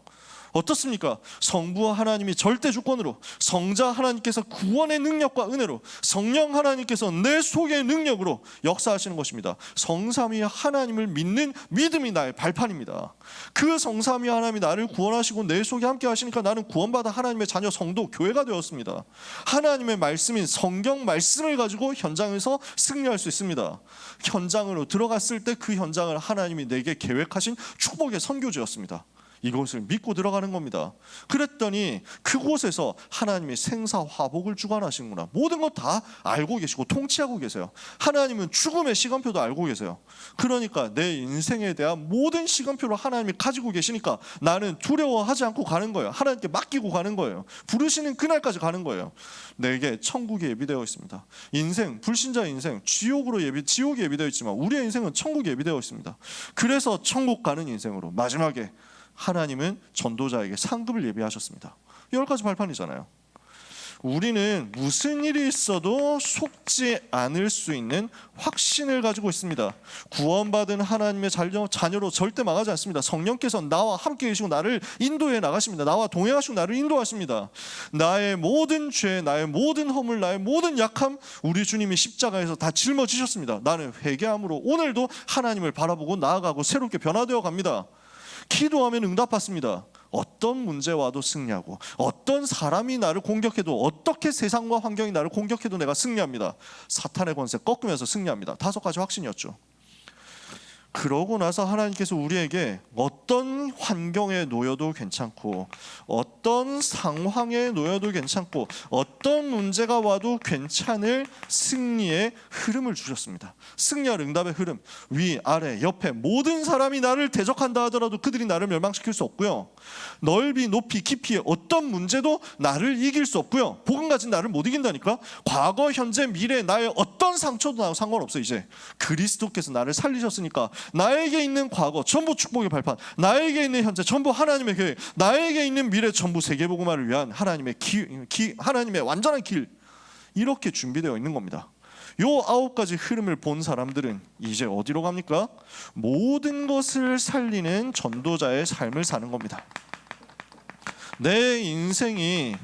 어떻습니까? 성부와 하나님이 절대 주권으로, 성자 하나님께서 구원의 능력과 은혜로, 성령 하나님께서 내 속의 능력으로 역사하시는 것입니다. 성삼위 하나님을 믿는 믿음이 나의 발판입니다. 그 성삼위 하나님이 나를 구원하시고 내 속에 함께 하시니까 나는 구원받아 하나님의 자녀 성도 교회가 되었습니다. 하나님의 말씀인 성경 말씀을 가지고 현장에서 승리할 수 있습니다. 현장으로 들어갔을 때 그 현장을 하나님이 내게 계획하신 축복의 선교지였습니다. 이것을 믿고 들어가는 겁니다. 그랬더니 그곳에서 하나님이 생사화복을 주관하시는구나, 모든 것 다 알고 계시고 통치하고 계세요. 하나님은 죽음의 시간표도 알고 계세요. 그러니까 내 인생에 대한 모든 시간표를 하나님이 가지고 계시니까 나는 두려워하지 않고 가는 거예요. 하나님께 맡기고 가는 거예요. 부르시는 그날까지 가는 거예요. 내게 천국이 예비되어 있습니다. 인생, 불신자의 인생 지옥이 예비되어 있지만 우리의 인생은 천국이 예비되어 있습니다. 그래서 천국 가는 인생으로 마지막에 하나님은 전도자에게 상급을 예비하셨습니다. 10가지 발판이잖아요. 우리는 무슨 일이 있어도 속지 않을 수 있는 확신을 가지고 있습니다. 구원받은 하나님의 자녀로 절대 망하지 않습니다. 성령께서 나와 함께 계시고 나를 인도해 나가십니다. 나와 동행하시고 나를 인도하십니다. 나의 모든 죄, 나의 모든 허물, 나의 모든 약함, 우리 주님이 십자가에서 다 짊어지셨습니다. 나는 회개함으로 오늘도 하나님을 바라보고 나아가고 새롭게 변화되어 갑니다. 기도하면 응답받습니다. 어떤 문제와도 승리하고, 어떤 사람이 나를 공격해도, 어떻게 세상과 환경이 나를 공격해도 내가 승리합니다. 사탄의 권세 꺾으면서 승리합니다. 5가지 확신이었죠. 그러고 나서 하나님께서 우리에게 어떤 환경에 놓여도 괜찮고, 어떤 상황에 놓여도 괜찮고, 어떤 문제가 와도 괜찮을 승리의 흐름을 주셨습니다. 승리와 응답의 흐름, 위, 아래, 옆에 모든 사람이 나를 대적한다 하더라도 그들이 나를 멸망시킬 수 없고요. 넓이, 높이, 깊이 어떤 문제도 나를 이길 수 없고요. 복음 가진 나를 못 이긴다니까. 과거, 현재, 미래 나의 어떤 상처도 상관없어. 이제 그리스도께서 나를 살리셨으니까 나에게 있는 과거 전부 축복의 발판, 나에게 있는 현재 전부 하나님의 계획, 나에게 있는 미래 전부 세계복음화를 위한 하나님의 하나님의 완전한 길, 이렇게 준비되어 있는 겁니다. 요 9가지 흐름을 본 사람들은 이제 어디로 갑니까? 모든 것을 살리는 전도자의 삶을 사는 겁니다. 내 인생이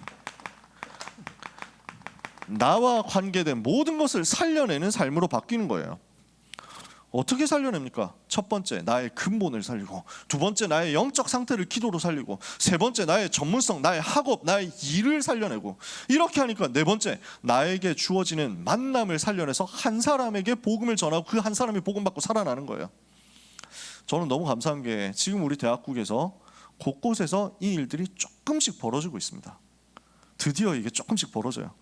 나와 관계된 모든 것을 살려내는 삶으로 바뀌는 거예요. 어떻게 살려냅니까? 첫 번째, 나의 근본을 살리고, 두 번째, 나의 영적 상태를 기도로 살리고, 세 번째, 나의 전문성, 나의 학업, 나의 일을 살려내고, 이렇게 하니까 네 번째, 나에게 주어지는 만남을 살려내서 한 사람에게 복음을 전하고 그 한 사람이 복음 받고 살아나는 거예요. 저는 너무 감사한 게 지금 우리 대학국에서 곳곳에서 이 일들이 조금씩 벌어지고 있습니다. 드디어 이게 조금씩 벌어져요.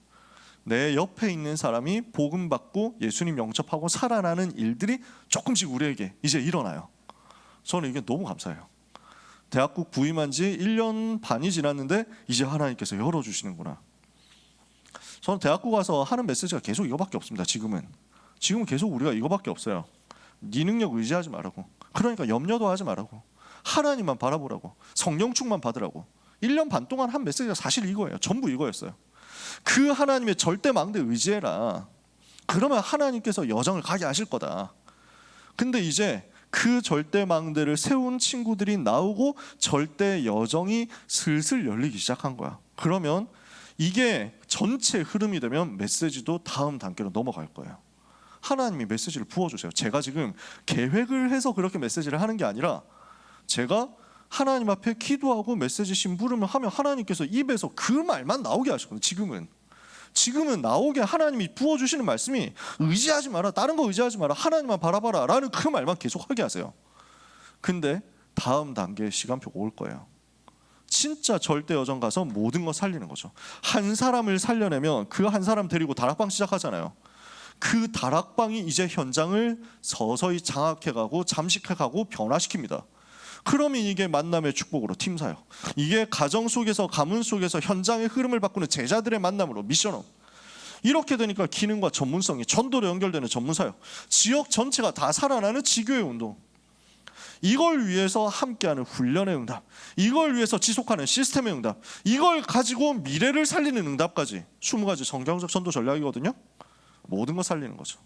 내 옆에 있는 사람이 복음 받고 예수님 영접하고 살아나는 일들이 조금씩 우리에게 이제 일어나요. 저는 이게 너무 감사해요. 대학국 부임한 지 1년 반이 지났는데 이제 하나님께서 열어주시는구나. 저는 대학국 가서 하는 메시지가 계속 이거밖에 없습니다. 지금은 계속 우리가 이거밖에 없어요. 네 능력 의지하지 말라고. 그러니까 염려도 하지 말라고. 하나님만 바라보라고. 성령 충만 받으라고. 1년 반 동안 한 메시지가 사실 이거예요. 전부 이거였어요. 그 하나님의 절대 망대 의지해라. 그러면 하나님께서 여정을 가게 하실 거다. 근데 이제 그 절대 망대를 세운 친구들이 나오고 절대 여정이 슬슬 열리기 시작한 거야. 그러면 이게 전체 흐름이 되면 메시지도 다음 단계로 넘어갈 거예요. 하나님이 메시지를 부어주세요. 제가 지금 계획을 해서 그렇게 메시지를 하는 게 아니라 제가 하나님 앞에 기도하고 메시지 심부름을 하면 하나님께서 입에서 그 말만 나오게 하시거든요. 지금은 나오게 하나님이 부어주시는 말씀이 의지하지 마라, 다른 거 의지하지 마라, 하나님만 바라봐라 라는 그 말만 계속 하게 하세요. 근데 다음 단계의 시간표가 올 거예요. 진짜 절대 여정 가서 모든 거 살리는 거죠. 한 사람을 살려내면 그 한 사람 데리고 다락방 시작하잖아요. 그 다락방이 이제 현장을 서서히 장악해가고 잠식해가고 변화시킵니다. 그러면 이게 만남의 축복으로 팀사요. 이게 가정 속에서 가문 속에서 현장의 흐름을 바꾸는 제자들의 만남으로 미션업. 이렇게 되니까 기능과 전문성이 전도로 연결되는 전문사요. 지역 전체가 다 살아나는 지교의 운동. 이걸 위해서 함께하는 훈련의 응답, 이걸 위해서 지속하는 시스템의 응답, 이걸 가지고 미래를 살리는 응답까지 20가지 성경적 전도 전략이거든요. 모든 거 살리는 거죠.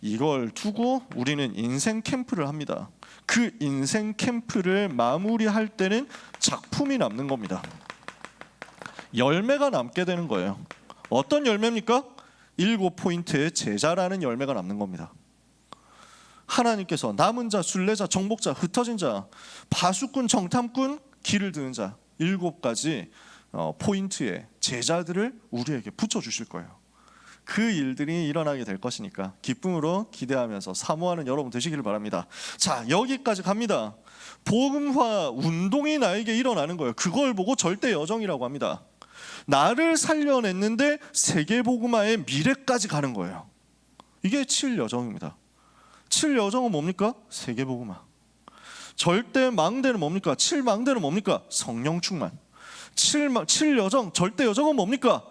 이걸 두고 우리는 인생 캠프를 합니다. 그 인생 캠프를 마무리할 때는 작품이 남는 겁니다. 열매가 남게 되는 거예요. 어떤 열매입니까? 7포인트의 제자라는 열매가 남는 겁니다. 하나님께서 남은 자, 순례자, 정복자, 흩어진 자, 파수꾼, 정탐꾼, 길을 드는 자 7가지 포인트의 제자들을 우리에게 붙여주실 거예요. 그 일들이 일어나게 될 것이니까 기쁨으로 기대하면서 사모하는 여러분 되시기를 바랍니다. 자, 여기까지 갑니다. 복음화 운동이 나에게 일어나는 거예요. 그걸 보고 절대 여정이라고 합니다. 나를 살려냈는데 세계복음화의 미래까지 가는 거예요. 이게 7여정입니다. 7여정은 뭡니까? 세계복음화. 절대 망대는 뭡니까? 7망대는 뭡니까? 성령 충만. 7여정, 절대 여정은 뭡니까?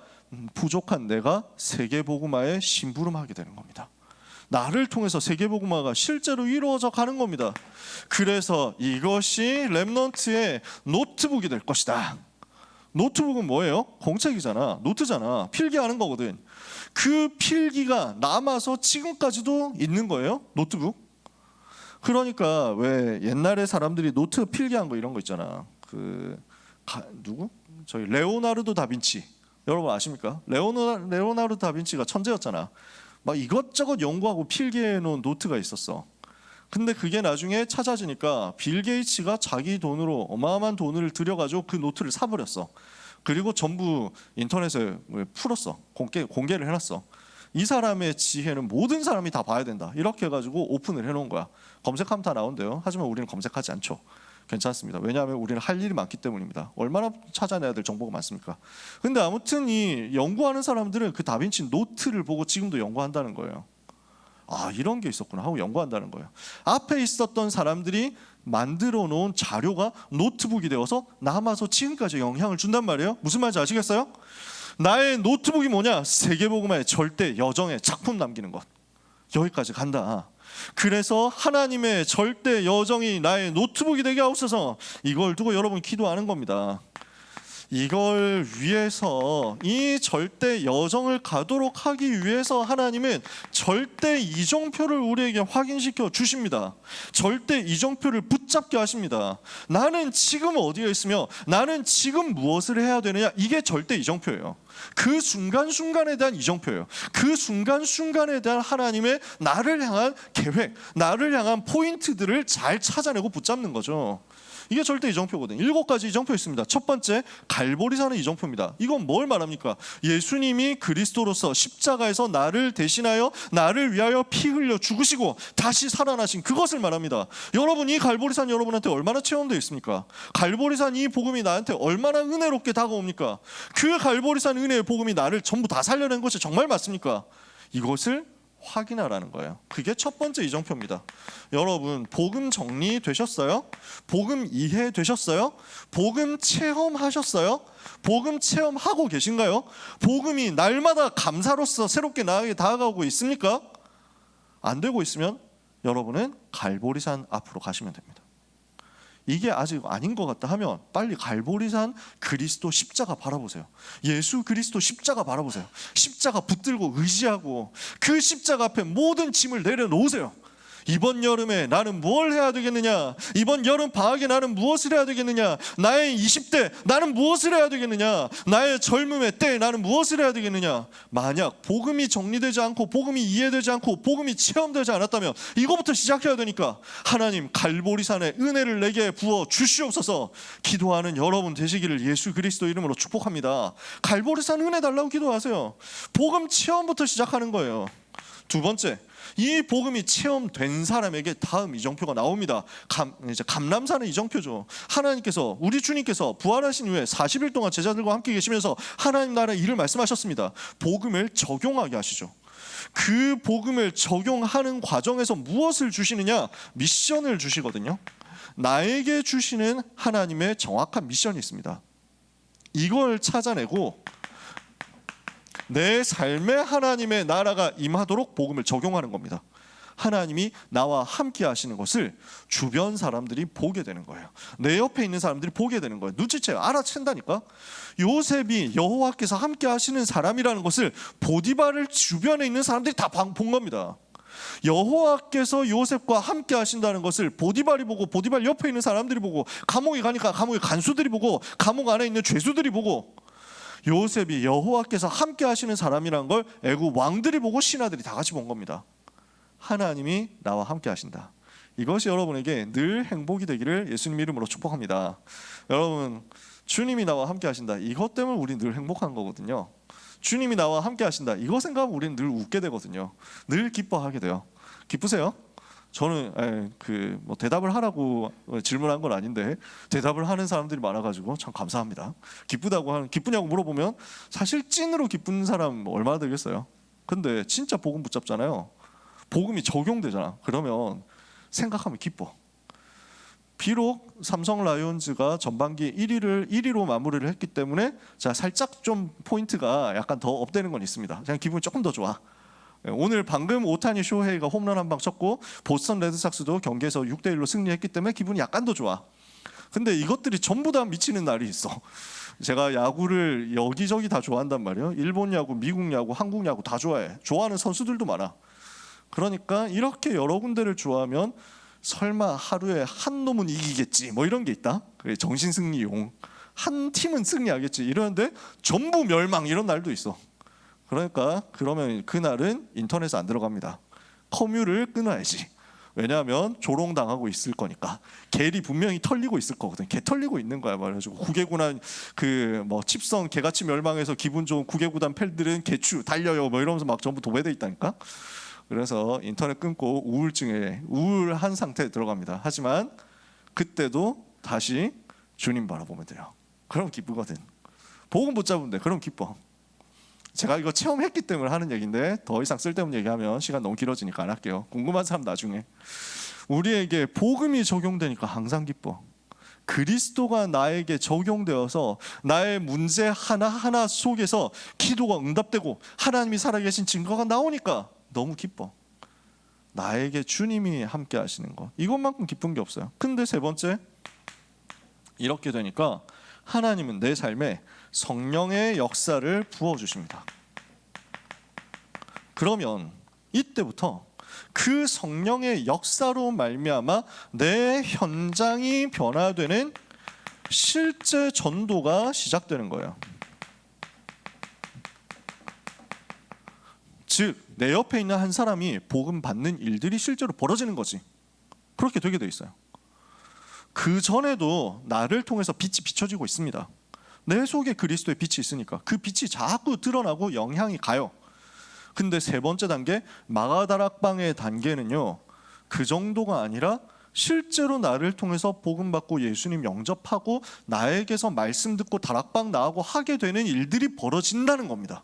부족한 내가 세계복음화에 심부름하게 되는 겁니다. 나를 통해서 세계복음화가 실제로 이루어져 가는 겁니다. 그래서 이것이 렘넌트의 노트북이 될 것이다. 노트북은 뭐예요? 공책이잖아, 노트잖아, 필기하는 거거든. 그 필기가 남아서 지금까지도 있는 거예요, 노트북. 그러니까 왜 옛날에 사람들이 노트 필기한 거 이런 거 있잖아. 누구? 저희 레오나르도 다빈치. 여러분 아십니까? 레오나르도 다빈치가 천재였잖아. 막 이것저것 연구하고 필기해 놓은 노트가 있었어. 근데 그게 나중에 찾아지니까 빌 게이츠가 자기 돈으로 어마어마한 돈을 들여가지고 그 노트를 사버렸어. 그리고 전부 인터넷에 풀었어. 공개를 해놨어. 이 사람의 지혜는 모든 사람이 다 봐야 된다. 이렇게 해가지고 오픈을 해놓은 거야. 검색하면 다 나온대요. 하지만 우리는 검색하지 않죠. 괜찮습니다. 왜냐하면 우리는 할 일이 많기 때문입니다. 얼마나 찾아내야 될 정보가 많습니까? 근데 아무튼 이 연구하는 사람들은 그 다빈치 노트를 보고 지금도 연구한다는 거예요. 아, 이런 게 있었구나 하고 연구한다는 거예요. 앞에 있었던 사람들이 만들어 놓은 자료가 노트북이 되어서 남아서 지금까지 영향을 준단 말이에요. 무슨 말인지 아시겠어요? 나의 노트북이 뭐냐? 세계복음화의 절대 여정의 작품 남기는 것. 여기까지 간다. 그래서 하나님의 절대 여정이 나의 노트북이 되게 하옵소서. 이걸 두고 여러분 기도하는 겁니다. 이걸 위해서, 이 절대 여정을 가도록 하기 위해서 하나님은 절대 이정표를 우리에게 확인시켜 주십니다. 절대 이정표를 붙잡게 하십니다. 나는 지금 어디에 있으며 나는 지금 무엇을 해야 되느냐, 이게 절대 이정표예요. 그 순간순간에 대한 이정표예요. 그 순간순간에 대한 하나님의 나를 향한 계획, 나를 향한 포인트들을 잘 찾아내고 붙잡는 거죠. 이게 절대 이정표거든요. 7가지 이정표 있습니다. 첫 번째, 갈보리산의 이정표입니다. 이건 뭘 말합니까? 예수님이 그리스도로서 십자가에서 나를 대신하여 나를 위하여 피 흘려 죽으시고 다시 살아나신 그것을 말합니다. 여러분, 이 갈보리산 여러분한테 얼마나 체험되어 있습니까? 갈보리산 이 복음이 나한테 얼마나 은혜롭게 다가옵니까? 그 갈보리산 은혜의 복음이 나를 전부 다 살려낸 것이 정말 맞습니까? 이것을 확인하라는 거예요. 그게 첫 번째 이정표입니다. 여러분, 복음 정리되셨어요? 복음 이해되셨어요? 복음 체험하셨어요? 복음 체험하고 계신가요? 복음이 날마다 감사로서 새롭게 나에게 다가오고 있습니까? 안 되고 있으면 여러분은 갈보리산 앞으로 가시면 됩니다. 이게 아직 아닌 것 같다 하면 빨리 갈보리산 그리스도 십자가 바라보세요. 예수 그리스도 십자가 바라보세요. 십자가 붙들고 의지하고 그 십자가 앞에 모든 짐을 내려놓으세요. 이번 여름에 나는 뭘 해야 되겠느냐? 이번 여름 방학에 나는 무엇을 해야 되겠느냐? 나의 20대 나는 무엇을 해야 되겠느냐? 나의 젊음의 때 나는 무엇을 해야 되겠느냐? 만약 복음이 정리되지 않고 복음이 이해되지 않고 복음이 체험되지 않았다면 이거부터 시작해야 되니까 하나님 갈보리산의 은혜를 내게 부어 주시옵소서. 기도하는 여러분 되시기를 예수 그리스도 이름으로 축복합니다. 갈보리산 은혜 달라고 기도하세요. 복음 체험부터 시작하는 거예요. 두 번째, 이 복음이 체험된 사람에게 다음 이정표가 나옵니다. 이제 감람산의 이정표죠. 하나님께서, 우리 주님께서 부활하신 후에 40일 동안 제자들과 함께 계시면서 하나님 나라의 일을 말씀하셨습니다. 복음을 적용하게 하시죠. 그 복음을 적용하는 과정에서 무엇을 주시느냐? 미션을 주시거든요. 나에게 주시는 하나님의 정확한 미션이 있습니다. 이걸 찾아내고 내 삶에 하나님의 나라가 임하도록 복음을 적용하는 겁니다. 하나님이 나와 함께 하시는 것을 주변 사람들이 보게 되는 거예요. 내 옆에 있는 사람들이 보게 되는 거예요. 눈치채요. 알아챈다니까. 요셉이 여호와께서 함께 하시는 사람이라는 것을 보디발을 주변에 있는 사람들이 다 본 겁니다. 여호와께서 요셉과 함께 하신다는 것을 보디발이 보고, 보디발 옆에 있는 사람들이 보고, 감옥에 가니까 감옥의 간수들이 보고, 감옥 안에 있는 죄수들이 보고, 요셉이 여호와께서 함께 하시는 사람이라는 걸 애굽 왕들이 보고 신하들이 다 같이 본 겁니다. 하나님이 나와 함께 하신다. 이것이 여러분에게 늘 행복이 되기를 예수님 이름으로 축복합니다. 여러분, 주님이 나와 함께 하신다. 이것 때문에 우리 늘 행복한 거거든요. 주님이 나와 함께 하신다. 이거 생각하면 우리는 늘 웃게 되거든요. 늘 기뻐하게 돼요. 기쁘세요? 저는 대답을 하라고 질문한 건 아닌데 대답을 하는 사람들이 많아가지고 참 감사합니다. 기쁘냐고 물어보면 사실 찐으로 기쁜 사람 얼마나 되겠어요? 근데 진짜 복음 붙잡잖아요. 복음이 적용되잖아. 그러면 생각하면 기뻐. 비록 삼성 라이온즈가 전반기 1위로 마무리를 했기 때문에 자, 살짝 좀 포인트가 약간 더 업되는 건 있습니다. 그냥 기분이 조금 더 좋아. 오늘 방금 오타니 쇼헤이가 홈런 한 방 쳤고 보스턴 레드삭스도 경기에서 6대1로 승리했기 때문에 기분이 약간 더 좋아. 근데 이것들이 전부 다 미치는 날이 있어. 제가 야구를 여기저기 다 좋아한단 말이에요. 일본 야구, 미국 야구, 한국 야구 다 좋아해. 좋아하는 선수들도 많아. 그러니까 이렇게 여러 군데를 좋아하면 설마 하루에 한 놈은 이기겠지 뭐 이런 게 있다. 정신승리용. 한 팀은 승리하겠지 이러는데 전부 멸망 이런 날도 있어. 그러니까 그러면 그날은 인터넷에 안 들어갑니다. 커뮤를 끊어야지. 왜냐하면 조롱당하고 있을 거니까. 개리 분명히 털리고 있을 거거든. 개 털리고 있는 거야. 말해가지고 구개구단 뭐 칩성 개같이 멸망해서 기분 좋은 구개구단 팬들은 개추 달려요 뭐 이러면서 막 전부 도배돼 있다니까. 그래서 인터넷 끊고 우울한 상태에 들어갑니다. 하지만 그때도 다시 주님 바라보면 돼요. 그럼 기쁘거든. 복음 붙잡으면 돼. 그럼 기뻐. 제가 이거 체험했기 때문에 하는 얘기인데 더 이상 쓸데없는 얘기하면 시간 너무 길어지니까 안 할게요. 궁금한 사람 나중에. 우리에게 복음이 적용되니까 항상 기뻐. 그리스도가 나에게 적용되어서 나의 문제 하나하나 속에서 기도가 응답되고 하나님이 살아계신 증거가 나오니까 너무 기뻐. 나에게 주님이 함께 하시는 거, 이것만큼 기쁜 게 없어요. 근데 세 번째, 이렇게 되니까 하나님은 내 삶에 성령의 역사를 부어주십니다. 그러면 이때부터 그 성령의 역사로 말미암아 내 현장이 변화되는 실제 전도가 시작되는 거예요. 즉, 내 옆에 있는 한 사람이 복음 받는 일들이 실제로 벌어지는 거지. 그렇게 되게 돼 있어요. 그 전에도 나를 통해서 빛이 비춰지고 있습니다. 내 속에 그리스도의 빛이 있으니까 그 빛이 자꾸 드러나고 영향이 가요. 근데 세 번째 단계, 마가다락방의 단계는요, 그 정도가 아니라 실제로 나를 통해서 복음 받고 예수님 영접하고 나에게서 말씀 듣고 다락방 나가고 하게 되는 일들이 벌어진다는 겁니다.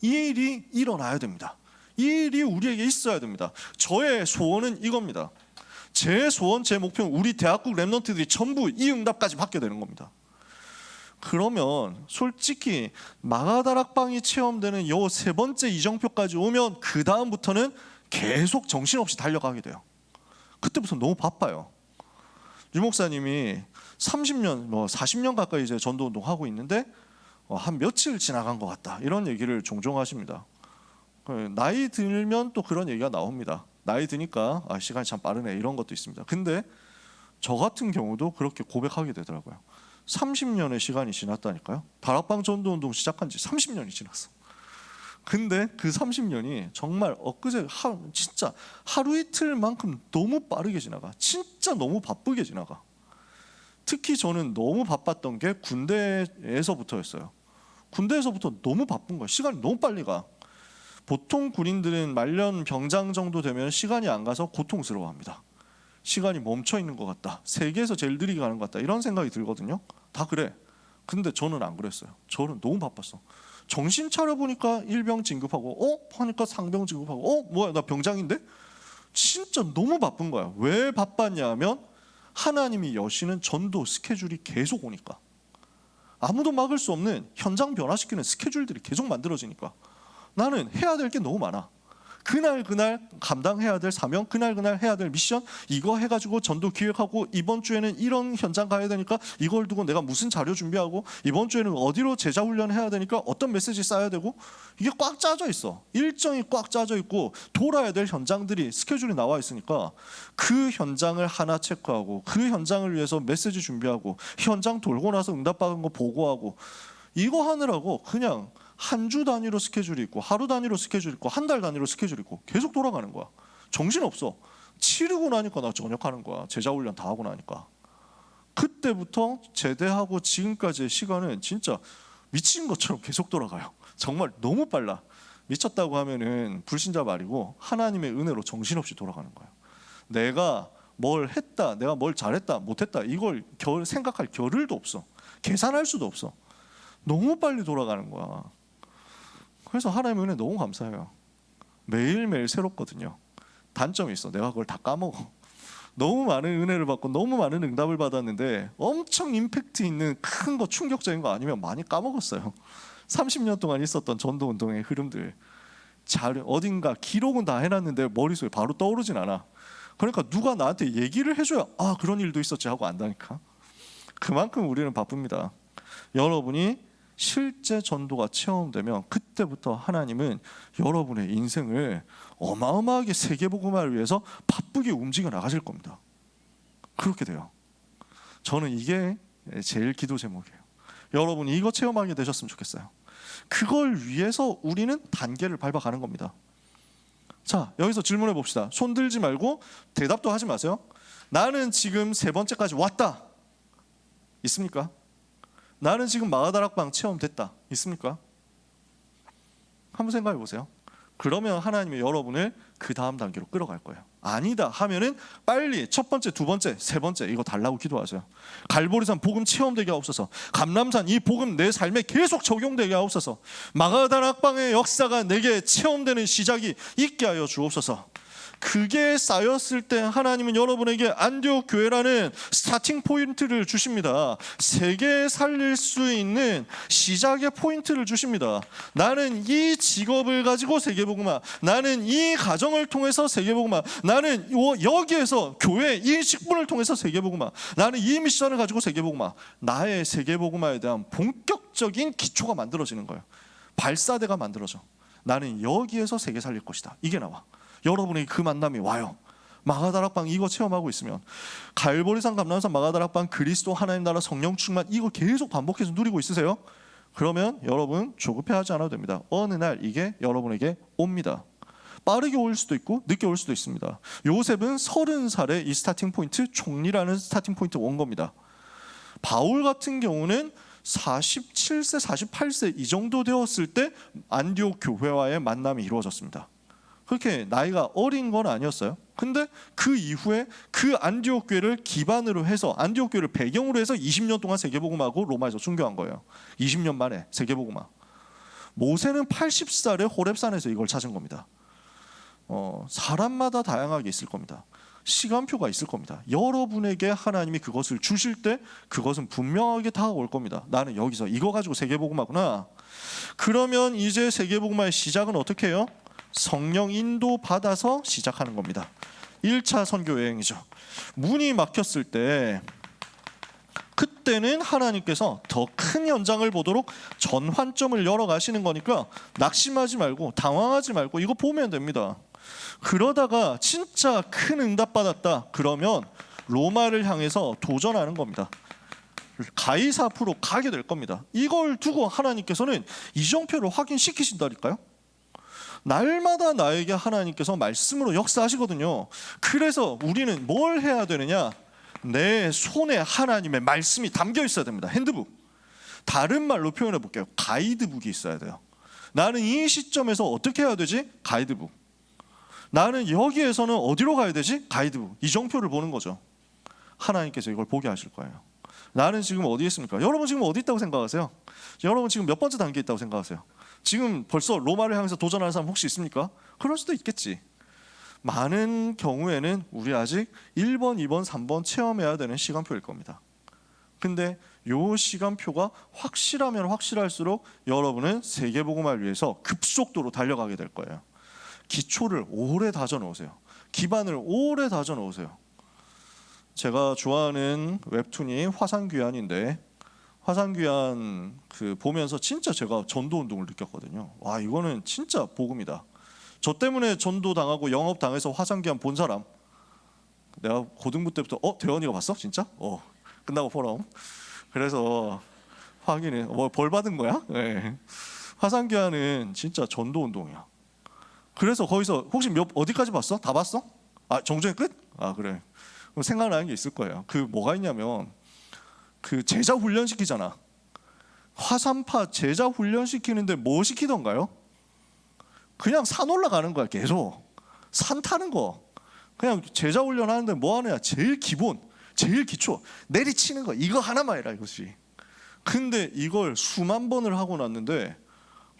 이 일이 일어나야 됩니다. 이 일이 우리에게 있어야 됩니다. 저의 소원은 이겁니다. 제 소원, 제 목표는 우리 대학국 랩런트들이 전부 이 응답까지 받게 되는 겁니다. 그러면 솔직히 마가다락방이 체험되는 요 세 번째 이정표까지 오면 그 다음부터는 계속 정신없이 달려가게 돼요. 그때부터 너무 바빠요. 유 목사님이 30년, 40년 가까이 이제 전도운동 하고 있는데 한 며칠 지나간 것 같다, 이런 얘기를 종종 하십니다. 나이 들면 또 그런 얘기가 나옵니다. 나이 드니까 시간이 참 빠르네, 이런 것도 있습니다. 근데 저 같은 경우도 그렇게 고백하게 되더라고요. 30년의 시간이 지났다니까요. 다락방 전도운동 시작한 지 30년이 지났어. 근데 그 30년이 정말 엊그제 진짜 하루 이틀만큼 너무 빠르게 지나가. 진짜 너무 바쁘게 지나가. 특히 저는 너무 바빴던 게 군대에서부터였어요. 군대에서부터 너무 바쁜 거야. 시간이 너무 빨리 가. 보통 군인들은 말년 병장 정도 되면 시간이 안 가서 고통스러워합니다. 시간이 멈춰 있는 것 같다, 세계에서 제일 느리게 가는 것 같다, 이런 생각이 들거든요. 다 그래. 근데 저는 안 그랬어요. 저는 너무 바빴어. 정신 차려 보니까 일병 진급하고 하니까 상병 진급하고 뭐야, 나 병장인데? 진짜 너무 바쁜 거야. 왜 바빴냐 하면 하나님이 여시는 전도 스케줄이 계속 오니까. 아무도 막을 수 없는 현장 변화시키는 스케줄들이 계속 만들어지니까 나는 해야 될 게 너무 많아. 그날 감당해야 될 사명, 그날 해야 될 미션, 이거 해가지고 전도 기획하고, 이번 주에는 이런 현장 가야 되니까 이걸 두고 내가 무슨 자료 준비하고, 이번 주에는 어디로 제자 훈련 해야 되니까 어떤 메시지 써야 되고, 이게 꽉 짜져 있어. 일정이 꽉 짜져 있고 돌아야 될 현장들이 스케줄이 나와 있으니까 그 현장을 하나 체크하고, 그 현장을 위해서 메시지 준비하고, 현장 돌고 나서 응답받은 거 보고하고, 이거 하느라고 그냥 한 주 단위로 스케줄이 있고, 하루 단위로 스케줄이 있고, 한 달 단위로 스케줄이 있고, 계속 돌아가는 거야. 정신없어. 치르고 나니까 나 전역하는 거야. 제자훈련 다 하고 나니까. 그때부터 제대하고 지금까지의 시간은 진짜 미친 것처럼 계속 돌아가요. 정말 너무 빨라. 미쳤다고 하면은 불신자 말이고, 하나님의 은혜로 정신없이 돌아가는 거예요. 내가 뭘 했다, 내가 뭘 잘했다, 못했다, 이걸 생각할 겨를도 없어. 계산할 수도 없어. 너무 빨리 돌아가는 거야. 그래서 하나님의 은혜 너무 감사해요. 매일매일 새롭거든요. 단점이 있어. 내가 그걸 다 까먹어. 너무 많은 은혜를 받고 너무 많은 응답을 받았는데 엄청 임팩트 있는 큰 거, 충격적인 거 아니면 많이 까먹었어요. 30년 동안 있었던 전도운동의 흐름들, 어딘가 기록은 다 해놨는데 머릿속에 바로 떠오르진 않아. 그러니까 누가 나한테 얘기를 해줘야 그런 일도 있었지 하고 안다니까. 그만큼 우리는 바쁩니다. 여러분이 실제 전도가 체험되면 그때부터 하나님은 여러분의 인생을 어마어마하게 세계복음화를 위해서 바쁘게 움직여 나가실 겁니다. 그렇게 돼요. 저는 이게 제일 기도 제목이에요. 여러분이 이거 체험하게 되셨으면 좋겠어요. 그걸 위해서 우리는 단계를 밟아가는 겁니다. 자, 여기서 질문해 봅시다. 손 들지 말고 대답도 하지 마세요. 나는 지금 세 번째까지 왔다. 있습니까? 나는 지금 마가다락방 체험됐다. 있습니까? 한번 생각해 보세요. 그러면 하나님이 여러분을 그 다음 단계로 끌어갈 거예요. 아니다 하면은 빨리 첫 번째, 두 번째, 세 번째 이거 달라고 기도하세요. 갈보리산 복음 체험되게 하옵소서. 감람산 이 복음 내 삶에 계속 적용되게 하옵소서. 마가다락방의 역사가 내게 체험되는 시작이 있게 하여 주옵소서. 그게 쌓였을 때 하나님은 여러분에게 안디옥 교회라는 스타팅 포인트를 주십니다. 세계 살릴 수 있는 시작의 포인트를 주십니다. 나는 이 직업을 가지고 세계복음화, 나는 이 가정을 통해서 세계복음화, 나는 여기에서 교회 이 직분을 통해서 세계복음화, 나는 이 미션을 가지고 세계복음화. 나의 세계복음화에 대한 본격적인 기초가 만들어지는 거예요. 발사대가 만들어져. 나는 여기에서 세계 살릴 것이다. 이게 나와. 여러분에게 그 만남이 와요. 마가다락방 이거 체험하고 있으면, 갈보리산, 감람산, 마가다락방, 그리스도, 하나님 나라, 성령 충만 이거 계속 반복해서 누리고 있으세요? 그러면 여러분 조급해하지 않아도 됩니다. 어느 날 이게 여러분에게 옵니다. 빠르게 올 수도 있고 늦게 올 수도 있습니다. 요셉은 30살에 이 스타팅 포인트, 총리라는 스타팅 포인트 온 겁니다. 바울 같은 경우는 47세, 48세 이 정도 되었을 때 안디옥 교회와의 만남이 이루어졌습니다. 그렇게 나이가 어린 건 아니었어요. 근데 그 이후에 그 안디옥 교회를 기반으로 해서, 안디옥 교회를 배경으로 해서 20년 동안 세계복음하고 로마에서 순교한 거예요. 20년 만에 세계복음화. 모세는 80살에 호렙산에서 이걸 찾은 겁니다. 사람마다 다양하게 있을 겁니다. 시간표가 있을 겁니다. 여러분에게 하나님이 그것을 주실 때 그것은 분명하게 다가올 겁니다. 나는 여기서 이거 가지고 세계복음화구나. 그러면 이제 세계복음화의 시작은 어떻게 해요? 성령 인도 받아서 시작하는 겁니다. 1차 선교 여행이죠. 문이 막혔을 때 그때는 하나님께서 더 큰 현장을 보도록 전환점을 열어 가시는 거니까 낙심하지 말고 당황하지 말고 이거 보면 됩니다. 그러다가 진짜 큰 응답 받았다 그러면 로마를 향해서 도전하는 겁니다. 가이사 앞으로 가게 될 겁니다. 이걸 두고 하나님께서는 이정표를 확인시키신다니까요. 날마다 나에게 하나님께서 말씀으로 역사하시거든요. 그래서 우리는 뭘 해야 되느냐? 내 손에 하나님의 말씀이 담겨 있어야 됩니다. 핸드북. 다른 말로 표현해 볼게요. 가이드북이 있어야 돼요. 나는 이 시점에서 어떻게 해야 되지? 가이드북. 나는 여기에서는 어디로 가야 되지? 가이드북. 이정표를 보는 거죠. 하나님께서 이걸 보게 하실 거예요. 나는 지금 어디에 있습니까? 여러분 지금 어디 있다고 생각하세요? 여러분 지금 몇 번째 단계에 있다고 생각하세요? 지금 벌써 로마를 향해서 도전하는 사람 혹시 있습니까? 그럴 수도 있겠지. 많은 경우에는 우리 아직 1번, 2번, 3번 체험해야 되는 시간표일 겁니다. 근데 이 시간표가 확실하면 확실할수록 여러분은 세계복음화를 위해서 급속도로 달려가게 될 거예요. 기초를 오래 다져놓으세요. 기반을 오래 다져놓으세요. 제가 좋아하는 웹툰이 화산귀환인데, 화산귀환 그 보면서 진짜 제가 전도운동을 느꼈거든요. 와, 이거는 진짜 복음이다. 저 때문에 전도 당하고 영업 당해서 화산귀환 본 사람, 내가 고등부 때부터 대원이가 봤어? 진짜? 끝나고 포럼. 그래서 확인해. 벌 받은 거야? 네. 화산귀환은 진짜 전도운동이야. 그래서 거기서 혹시 어디까지 봤어? 다 봤어? 정주행 끝? 그래. 그럼 생각나는 게 있을 거예요. 그 뭐가 있냐면 그 제자 훈련 시키잖아. 화산파 제자 훈련 시키는데 뭐 시키던가요? 그냥 산 올라가는 거야. 계속 산 타는 거. 그냥 제자 훈련 하는데 뭐 하느냐? 제일 기본, 제일 기초 내리치는 거. 이거 하나만 해라 이것이. 근데 이걸 수만 번을 하고 났는데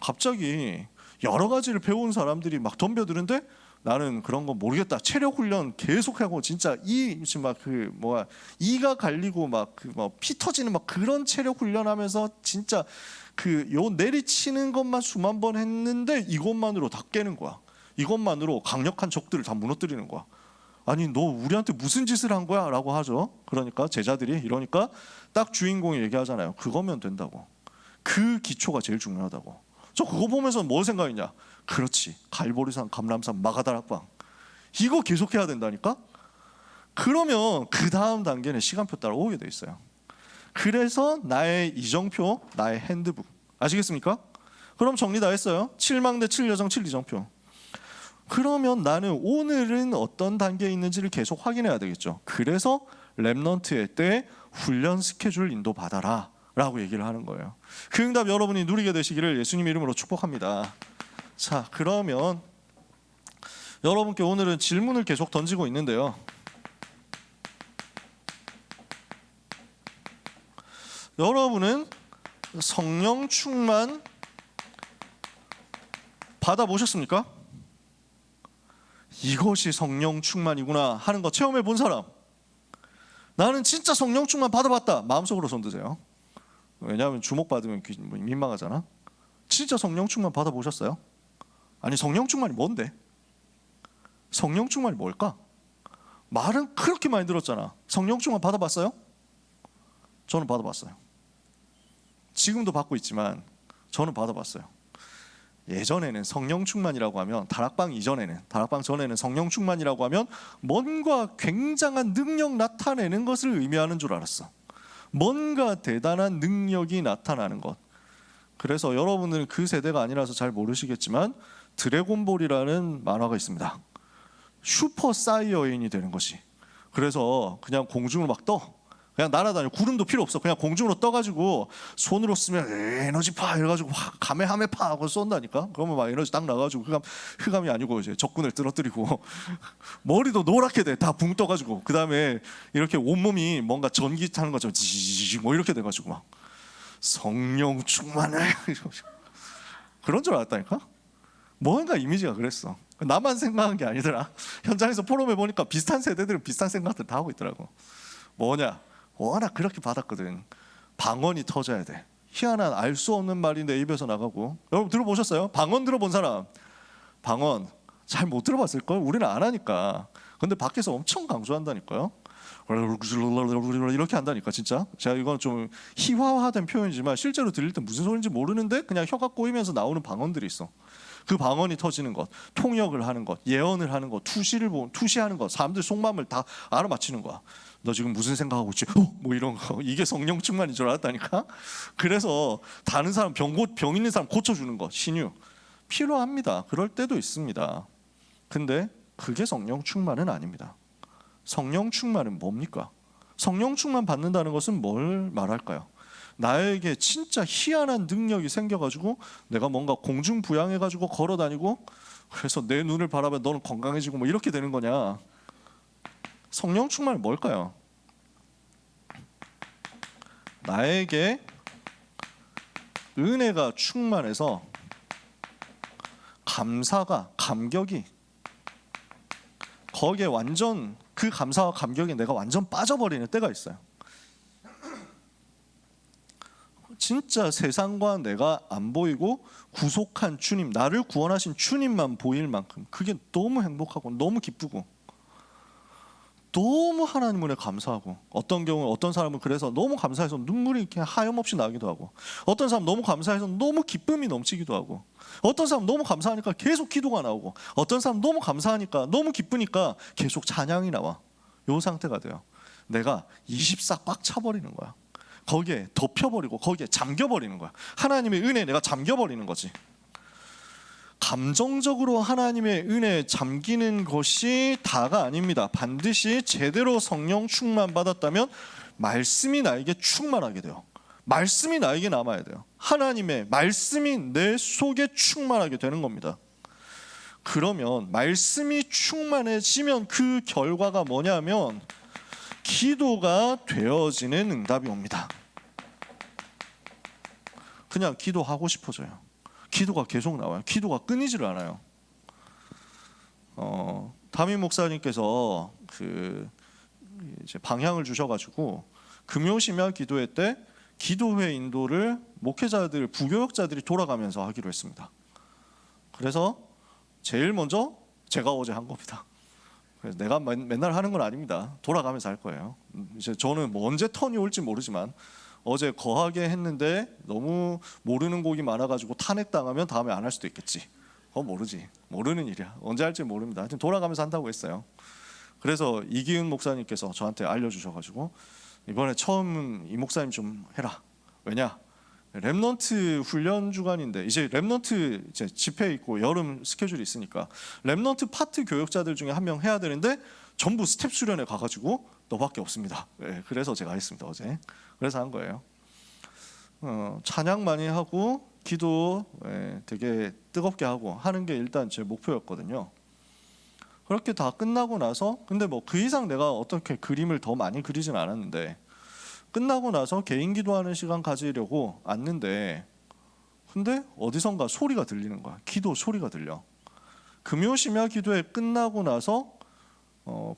갑자기 여러 가지를 배운 사람들이 막 덤벼드는데 나는 그런 거 모르겠다. 체력 훈련 계속하고 진짜 이가 갈리고 막 피 터지는 막 그런 체력 훈련하면서 진짜 요 내리치는 것만 수만 번 했는데 이것만으로 다 깨는 거야. 이것만으로 강력한 적들을 다 무너뜨리는 거야. 아니 너 우리한테 무슨 짓을 한 거야? 라고 하죠. 그러니까 제자들이 이러니까 딱 주인공이 얘기하잖아요. 그거면 된다고. 그 기초가 제일 중요하다고. 저 그거 보면서 뭘 생각했냐? 그렇지. 갈보리산, 감람산, 마가다락방 이거 계속해야 된다니까? 그러면 그 다음 단계는 시간표 따라 오게 돼 있어요. 그래서 나의 이정표, 나의 핸드북. 아시겠습니까? 그럼 정리 다 했어요. 7망대, 7여정, 7이정표. 그러면 나는 오늘은 어떤 단계에 있는지를 계속 확인해야 되겠죠. 그래서 렘넌트의 때 훈련 스케줄 인도 받아라 라고 얘기를 하는 거예요. 그 응답 여러분이 누리게 되시기를 예수님 이름으로 축복합니다. 자, 그러면 여러분께 오늘은 질문을 계속 던지고 있는데요. 여러분은 성령 충만 받아보셨습니까? 이것이 성령 충만이구나 하는 거 체험해 본 사람, 나는 진짜 성령 충만 받아봤다, 마음속으로 손 드세요. 왜냐하면 주목받으면 민망하잖아. 진짜 성령 충만 받아보셨어요? 아니, 성령 충만이 뭔데? 성령 충만이 뭘까? 말은 그렇게 많이 들었잖아. 성령 충만 받아봤어요? 저는 받아봤어요. 지금도 받고 있지만 저는 받아봤어요. 예전에는 성령 충만이라고 하면, 다락방 전에는 성령 충만이라고 하면 뭔가 굉장한 능력 나타내는 것을 의미하는 줄 알았어. 뭔가 대단한 능력이 나타나는 것. 그래서 여러분들은 그 세대가 아니라서 잘 모르시겠지만 드래곤볼이라는 만화가 있습니다. 슈퍼 사이어인이 되는 것이. 그래서 그냥 공중으로 막 떠. 그냥 날아다녀. 구름도 필요 없어. 그냥 공중으로 떠가지고 손으로 쓰면 에너지 파 이래가지고 가메하메 파 하고 쏜다니까. 그러면 막 에너지 딱 나가지고 흑암이 아니고 이제 적군을 쓰러뜨리고 머리도 노랗게 돼. 다 붕 떠가지고. 그 다음에 이렇게 온몸이 뭔가 전기 타는 것처럼 지지직 뭐 이렇게 돼가지고 막 성령 충만해 그런 줄 알았다니까. 뭔가 이미지가 그랬어. 나만 생각한 게 아니더라. 현장에서 포럼해 보니까 비슷한 세대들은 비슷한 생각들 다 하고 있더라고. 뭐냐? 워낙 그렇게 받았거든. 방언이 터져야 돼. 희한한 알 수 없는 말이 내 입에서 나가고. 여러분 들어보셨어요? 방언 들어본 사람? 방언 잘 못 들어봤을걸? 우리는 안 하니까. 근데 밖에서 엄청 강조한다니까요. 이렇게 한다니까 진짜. 제가 이건 좀 희화화된 표현이지만 실제로 들릴 때 무슨 소리인지 모르는데 그냥 혀가 꼬이면서 나오는 방언들이 있어. 그 방언이 터지는 것, 통역을 하는 것, 예언을 하는 것, 투시하는 것, 사람들 속마음을 다 알아맞히는 거야. 너 지금 무슨 생각하고 있지? 뭐 이런 거. 이게 성령 충만인 줄 알았다니까. 그래서 다른 사람 병 있는 사람 고쳐주는 거, 신유 필요합니다. 그럴 때도 있습니다. 근데 그게 성령 충만은 아닙니다. 성령 충만은 뭡니까? 성령 충만 받는다는 것은 뭘 말할까요? 나에게 진짜 희한한 능력이 생겨가지고 내가 뭔가 공중부양해가지고 걸어다니고 그래서 내 눈을 바라보면 너는 건강해지고 뭐 이렇게 되는 거냐? 성령 충만은 뭘까요? 나에게 은혜가 충만해서 감격이 거기에 완전 그 감사와 감격에 내가 완전 빠져버리는 때가 있어요. 진짜 세상과 내가 안 보이고 구속한 주님, 나를 구원하신 주님만 보일 만큼 그게 너무 행복하고 너무 기쁘고 너무 하나님 은혜 감사하고, 어떤 경우는 어떤 사람은 그래서 너무 감사해서 눈물이 이렇게 하염없이 나기도 하고, 어떤 사람 너무 감사해서 너무 기쁨이 넘치기도 하고, 어떤 사람 너무 감사하니까 계속 기도가 나오고, 어떤 사람 너무 감사하니까 너무 기쁘니까 계속 찬양이 나와. 요 상태가 돼요. 내가 24 꽉 차버리는 거야. 거기에 덮여버리고 거기에 잠겨버리는 거야. 하나님의 은혜에 내가 잠겨버리는 거지. 감정적으로 하나님의 은혜에 잠기는 것이 다가 아닙니다. 반드시 제대로 성령 충만 받았다면 말씀이 나에게 충만하게 돼요. 말씀이 나에게 남아야 돼요. 하나님의 말씀이 내 속에 충만하게 되는 겁니다. 그러면 말씀이 충만해지면 그 결과가 뭐냐면 기도가 되어지는 응답이 옵니다. 그냥 기도하고 싶어져요. 기도가 계속 나와요. 기도가 끊이질 않아요. 담임 목사님께서 이제 방향을 주셔가지고 금요심야 기도회 때 기도회 인도를 목회자들, 부교역자들이 돌아가면서 하기로 했습니다. 그래서 제일 먼저 제가 어제 한 겁니다. 그래서 내가 맨날 하는 건 아닙니다. 돌아가면서 할 거예요. 이제 저는 뭐 언제 턴이 올지 모르지만 어제 거하게 했는데 너무 모르는 곡이 많아가지고 탄핵당하면 다음에 안 할 수도 있겠지. 그건 모르지. 모르는 일이야. 언제 할지 모릅니다. 하여튼 돌아가면서 한다고 했어요. 그래서 이기은 목사님께서 저한테 알려주셔가지고 이번에 처음 이 목사님 좀 해라. 왜냐? 렘넌트 훈련 주간인데 이제 렘넌트 이제 집회 있고 여름 스케줄이 있으니까 렘넌트 파트 교역자들 중에 한 명 해야 되는데 전부 스텝 수련회 가가지고 너밖에 없습니다. 그래서 제가 했습니다 어제. 그래서 한 거예요. 찬양 많이 하고 기도 되게 뜨겁게 하고 하는 게 일단 제 목표였거든요. 그렇게 다 끝나고 나서 근데 뭐 그 이상 내가 어떻게 그림을 더 많이 그리진 않았는데 끝나고 나서 개인 기도하는 시간 가지려고 앉는데 근데 어디선가 소리가 들리는 거야. 기도 소리가 들려. 금요 심야 기도회 끝나고 나서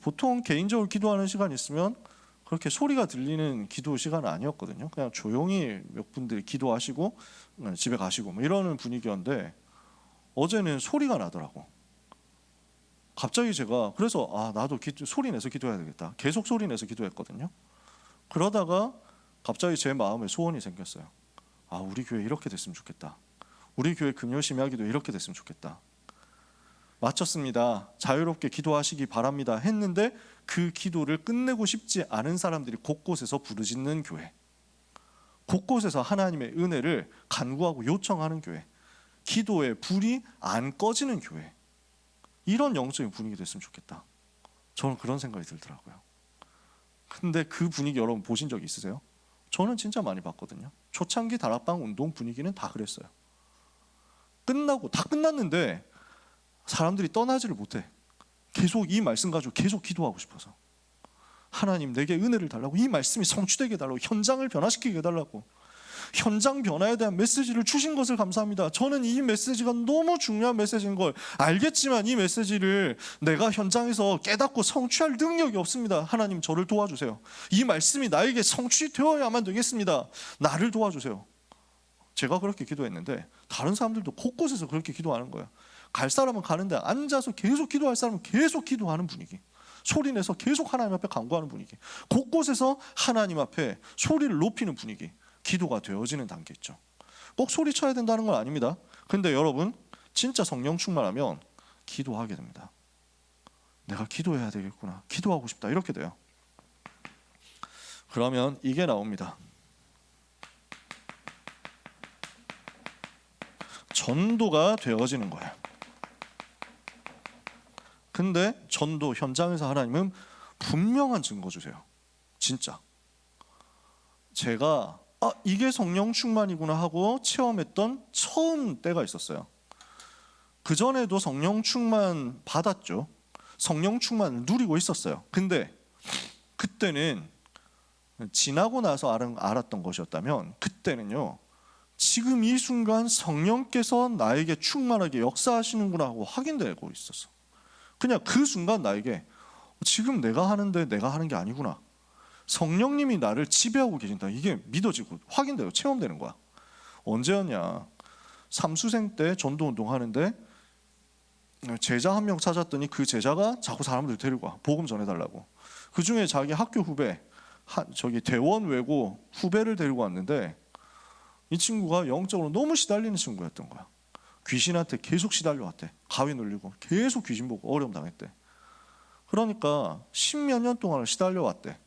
보통 개인적으로 기도하는 시간 있으면 그렇게 소리가 들리는 기도 시간은 아니었거든요. 그냥 조용히 몇 분들이 기도하시고 집에 가시고 뭐 이러는 분위기였는데 어제는 소리가 나더라고. 갑자기 제가 그래서 나도 소리 내서 기도해야 되겠다. 계속 소리 내서 기도했거든요. 그러다가 갑자기 제 마음에 소원이 생겼어요. 우리 교회 이렇게 됐으면 좋겠다. 우리 교회 금요 심야 기도 이렇게 됐으면 좋겠다. 마쳤습니다. 자유롭게 기도하시기 바랍니다. 했는데 그 기도를 끝내고 싶지 않은 사람들이 곳곳에서 부르짖는 교회. 곳곳에서 하나님의 은혜를 간구하고 요청하는 교회. 기도의 불이 안 꺼지는 교회. 이런 영적인 분위기 됐으면 좋겠다. 저는 그런 생각이 들더라고요. 근데 그 분위기 여러분 보신 적 있으세요? 저는 진짜 많이 봤거든요. 초창기 다락방 운동 분위기는 다 그랬어요. 끝나고 다 끝났는데 사람들이 떠나지를 못해. 계속 이 말씀 가지고 계속 기도하고 싶어서 하나님 내게 은혜를 달라고, 이 말씀이 성취되게 해달라고, 현장을 변화시키게 해달라고, 현장 변화에 대한 메시지를 주신 것을 감사합니다. 저는 이 메시지가 너무 중요한 메시지인 걸 알겠지만 이 메시지를 내가 현장에서 깨닫고 성취할 능력이 없습니다. 하나님 저를 도와주세요. 이 말씀이 나에게 성취되어야만 되겠습니다. 나를 도와주세요. 제가 그렇게 기도했는데 다른 사람들도 곳곳에서 그렇게 기도하는 거예요. 갈 사람은 가는데 앉아서 계속 기도할 사람은 계속 기도하는 분위기, 소리내서 계속 하나님 앞에 간구하는 분위기, 곳곳에서 하나님 앞에 소리를 높이는 분위기, 기도가 되어지는 단계 있죠. 꼭 소리쳐야 된다는 건 아닙니다. 근데 여러분 진짜 성령 충만하면 기도하게 됩니다. 내가 기도해야 되겠구나, 기도하고 싶다, 이렇게 돼요. 그러면 이게 나옵니다. 전도가 되어지는 거예요. 근데 전도 현장에서 하나님은 분명한 증거 주세요. 진짜 제가 이게 성령 충만이구나 하고 체험했던 처음 때가 있었어요. 그전에도 성령 충만 받았죠. 성령 충만을 누리고 있었어요. 근데 그때는 지나고 나서 알았던 것이었다면, 그때는요 지금 이 순간 성령께서 나에게 충만하게 역사하시는구나 하고 확인되고 있었어. 그냥 그 순간 나에게 지금 내가 하는데 내가 하는 게 아니구나, 성령님이 나를 지배하고 계신다, 이게 믿어지고 확인돼요. 체험되는 거야. 언제였냐, 삼수생 때 전도운동 하는데 제자 한 명 찾았더니 그 제자가 자꾸 사람들 데리고 와, 복음 전해달라고. 그 중에 자기 학교 후배, 저기 대원 외고 후배를 데리고 왔는데 이 친구가 영적으로 너무 시달리는 친구였던 거야. 귀신한테 계속 시달려왔대. 가위 눌리고 계속 귀신 보고 어려움 당했대. 그러니까 십몇 년 동안을 시달려왔대.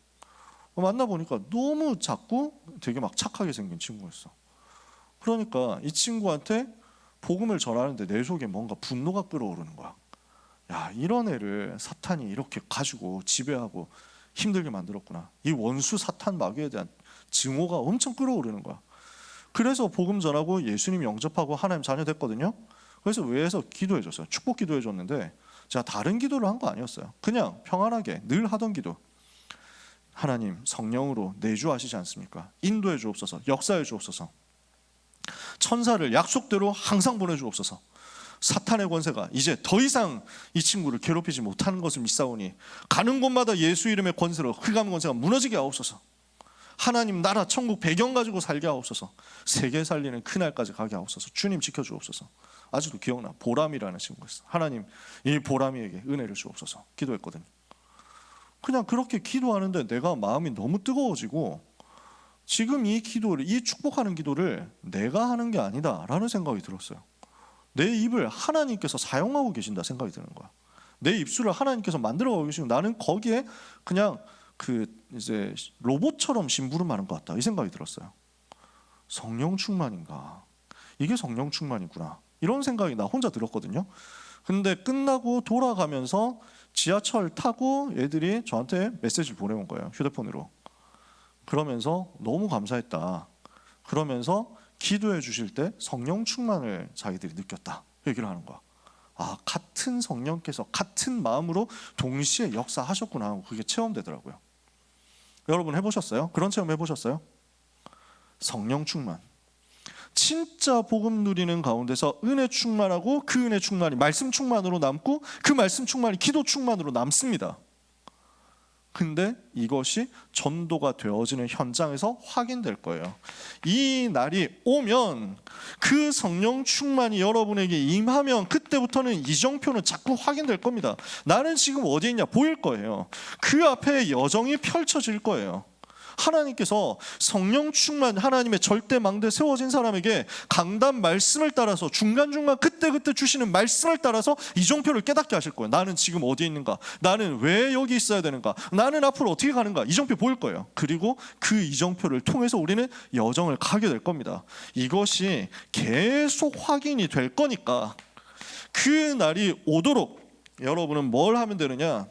만나보니까 너무 작고 되게 막 착하게 생긴 친구였어. 그러니까 이 친구한테 복음을 전하는데 내 속에 뭔가 분노가 끓어오르는 거야. 야, 이런 애를 사탄이 이렇게 가지고 지배하고 힘들게 만들었구나. 이 원수 사탄 마귀에 대한 증오가 엄청 끓어오르는 거야. 그래서 복음 전하고 예수님 영접하고 하나님 자녀 됐거든요. 그래서 외에서 기도해 줬어요. 축복 기도해 줬는데 제가 다른 기도를 한 거 아니었어요. 그냥 평안하게 늘 하던 기도. 하나님 성령으로 내주하시지 않습니까? 인도해 주옵소서, 역사해 주옵소서, 천사를 약속대로 항상 보내주옵소서, 사탄의 권세가 이제 더 이상 이 친구를 괴롭히지 못하는 것을 믿사오니 가는 곳마다 예수 이름의 권세로 흑암 권세가 무너지게 하옵소서, 하나님 나라 천국 배경 가지고 살게 하옵소서, 세계 살리는 그날까지 가게 하옵소서, 주님 지켜주옵소서. 아직도 기억나. 보람이라는 친구였어. 하나님 이 보람이에게 은혜를 주옵소서 기도했거든요. 그냥 그렇게 기도하는데 내가 마음이 너무 뜨거워지고 지금 이 기도를, 이 축복하는 기도를 내가 하는 게 아니다라는 생각이 들었어요. 내 입을 하나님께서 사용하고 계신다 생각이 드는 거야. 내 입술을 하나님께서 만들어가고 계시고 나는 거기에 그냥 이제 로봇처럼 심부름하는 것 같다, 이 생각이 들었어요. 성령 충만인가? 이게 성령 충만이구나. 이런 생각이 나 혼자 들었거든요. 근데 끝나고 돌아가면서 지하철 타고 애들이 저한테 메시지를 보내온 거예요. 휴대폰으로. 그러면서 너무 감사했다. 그러면서 기도해 주실 때 성령 충만을 자기들이 느꼈다. 얘기를 하는 거야. 아, 같은 성령께서 같은 마음으로 동시에 역사하셨구나 하고 그게 체험되더라고요. 여러분 해보셨어요? 그런 체험 해보셨어요? 성령 충만. 진짜 복음 누리는 가운데서 은혜 충만하고 그 은혜 충만이 말씀 충만으로 남고 그 말씀 충만이 기도 충만으로 남습니다. 근데 이것이 전도가 되어지는 현장에서 확인될 거예요. 이 날이 오면 그 성령 충만이 여러분에게 임하면 그때부터는 이정표는 자꾸 확인될 겁니다. 나는 지금 어디에 있냐 보일 거예요. 그 앞에 여정이 펼쳐질 거예요. 하나님께서 성령 충만 하나님의 절대 망대 세워진 사람에게 강단 말씀을 따라서 중간중간 그때그때 주시는 말씀을 따라서 이정표를 깨닫게 하실 거예요. 나는 지금 어디에 있는가? 나는 왜 여기 있어야 되는가? 나는 앞으로 어떻게 가는가? 이정표 보일 거예요. 그리고 그 이정표를 통해서 우리는 여정을 가게 될 겁니다. 이것이 계속 확인이 될 거니까 그 날이 오도록 여러분은 뭘 하면 되느냐?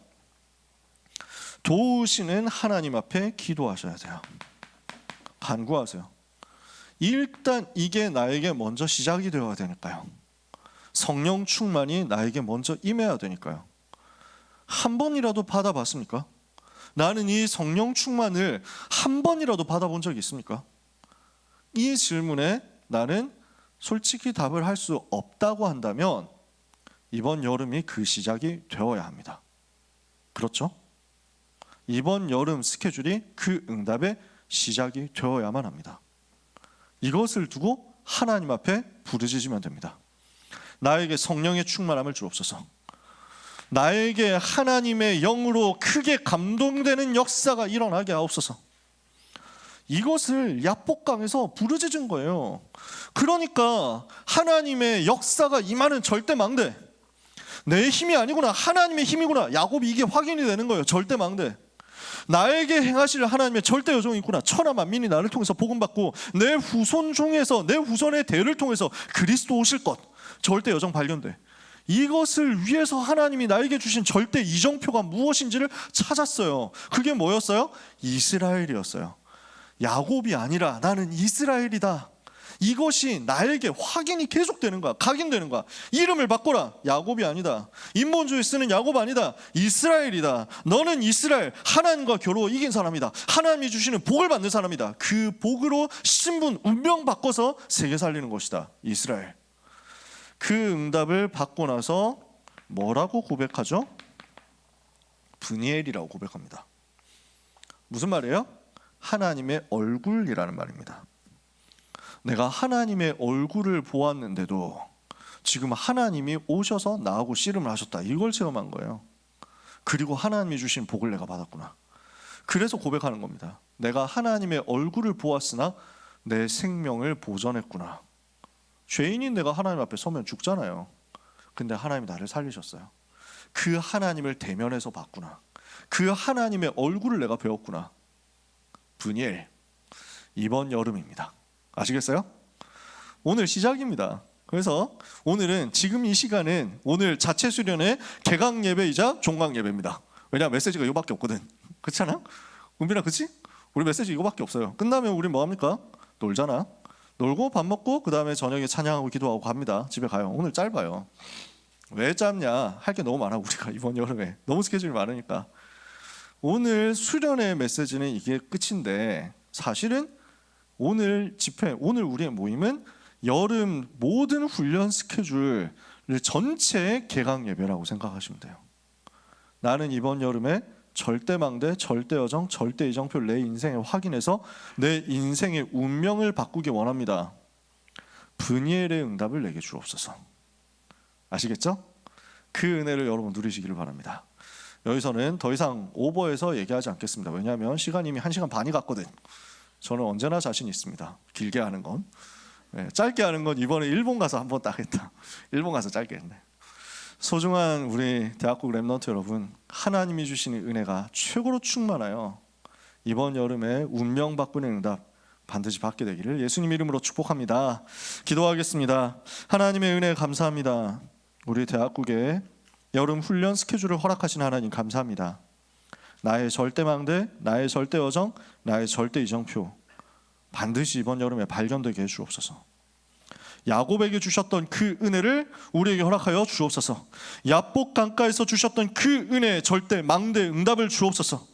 도우시는 하나님 앞에 기도하셔야 돼요. 간구하세요. 일단 이게 나에게 먼저 시작이 되어야 되니까요. 성령 충만이 나에게 먼저 임해야 되니까요. 한 번이라도 받아봤습니까? 나는 이 성령 충만을 한 번이라도 받아본 적이 있습니까? 이 질문에 나는 솔직히 답을 할 수 없다고 한다면 이번 여름이 그 시작이 되어야 합니다. 그렇죠? 이번 여름 스케줄이 그 응답의 시작이 되어야만 합니다. 이것을 두고 하나님 앞에 부르짖으면 됩니다. 나에게 성령의 충만함을 주옵소서. 나에게 하나님의 영으로 크게 감동되는 역사가 일어나게 하옵소서. 이것을 야복강에서 부르짖은 거예요. 그러니까 하나님의 역사가 임하는 절대망대, 내 힘이 아니구나 하나님의 힘이구나, 야곱이 이게 확인이 되는 거예요. 절대망대, 나에게 행하실 하나님의 절대 여정이 있구나. 천하 만민이 나를 통해서 복음받고 내 후손 중에서 내 후손의 대를 통해서 그리스도 오실 것, 절대 여정 발견돼. 이것을 위해서 하나님이 나에게 주신 절대 이정표가 무엇인지를 찾았어요. 그게 뭐였어요? 이스라엘이었어요. 야곱이 아니라 나는 이스라엘이다. 이것이 나에게 확인이 계속되는 거야. 각인되는 거야. 이름을 바꿔라. 야곱이 아니다. 인본주의 쓰는 야곱 아니다. 이스라엘이다. 너는 이스라엘, 하나님과 겨루어 이긴 사람이다. 하나님이 주시는 복을 받는 사람이다. 그 복으로 신분, 운명 바꿔서 세계 살리는 것이다. 이스라엘. 그 응답을 받고 나서 뭐라고 고백하죠? 브니엘이라고 고백합니다. 무슨 말이에요? 하나님의 얼굴이라는 말입니다. 내가 하나님의 얼굴을 보았는데도 지금 하나님이 오셔서 나하고 씨름을 하셨다. 이걸 체험한 거예요. 그리고 하나님이 주신 복을 내가 받았구나. 그래서 고백하는 겁니다. 내가 하나님의 얼굴을 보았으나 내 생명을 보전했구나. 죄인인 내가 하나님 앞에 서면 죽잖아요. 근데 하나님이 나를 살리셨어요. 그 하나님을 대면해서 봤구나. 그 하나님의 얼굴을 내가 배웠구나. 브니엘, 이번 여름입니다. 아시겠어요? 오늘 시작입니다. 그래서 오늘은 지금 이 시간은 오늘 자체 수련의 개강 예배이자 종강 예배입니다. 왜냐 메시지가 이거밖에 없거든. 그렇잖아? 은빈아 그치? 우리 메시지 이거밖에 없어요. 끝나면 우리 뭐합니까? 놀잖아. 놀고 밥 먹고 그 다음에 저녁에 찬양하고 기도하고 갑니다. 집에 가요. 오늘 짧아요. 왜 짧냐? 할 게 너무 많아. 우리가 이번 여름에 너무 스케줄이 많으니까. 오늘 수련의 메시지는 이게 끝인데 사실은 오늘 집회, 오늘 우리의 모임은 여름 모든 훈련 스케줄을 전체 개강 예배라고 생각하시면 돼요. 나는 이번 여름에 절대망대, 절대여정, 절대이정표를 내 인생에 확인해서 내 인생의 운명을 바꾸기 원합니다. 브니엘의 응답을 내게 주옵소서. 아시겠죠? 그 은혜를 여러분 누리시기를 바랍니다. 여기서는 더 이상 오버해서 얘기하지 않겠습니다. 왜냐하면 시간이 이미 1시간 반이 갔거든. 저는 언제나 자신 있습니다. 길게 하는 건. 네, 짧게 하는 건 이번에 일본 가서 한번 딱 했다. 일본 가서 짧게 했네. 소중한 우리 대학국 랩넌트 여러분, 하나님이 주시는 은혜가 최고로 충만하여 이번 여름에 운명 바꾸는 응답, 반드시 받게 되기를 예수님 이름으로 축복합니다. 기도하겠습니다. 하나님의 은혜 감사합니다. 우리 대학국에 여름 훈련 스케줄을 허락하신 하나님 감사합니다. 나의 절대망대, 나의 절대어정, 나의 절대이정표 반드시 이번 여름에 발견되게 해주옵소서. 야곱에게 주셨던 그 은혜를 우리에게 허락하여 주옵소서. 야복 강가에서 주셨던 그 은혜, 절대 망대 응답을 주옵소서.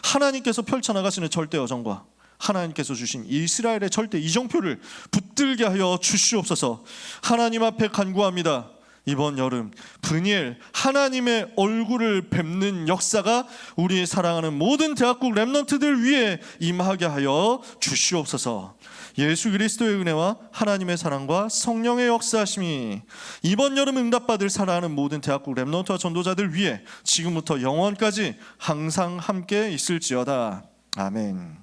하나님께서 펼쳐나가시는 절대어정과 하나님께서 주신 이스라엘의 절대 이정표를 붙들게 하여 주시옵소서. 하나님 앞에 간구합니다. 이번 여름 브니엘 하나님의 얼굴을 뵙는 역사가 우리 사랑하는 모든 대학국 렘넌트들 위해 임하게 하여 주시옵소서. 예수 그리스도의 은혜와 하나님의 사랑과 성령의 역사하심이 이번 여름 응답받을 사랑하는 모든 대학국 렘넌트와 전도자들 위해 지금부터 영원까지 항상 함께 있을지어다. 아멘.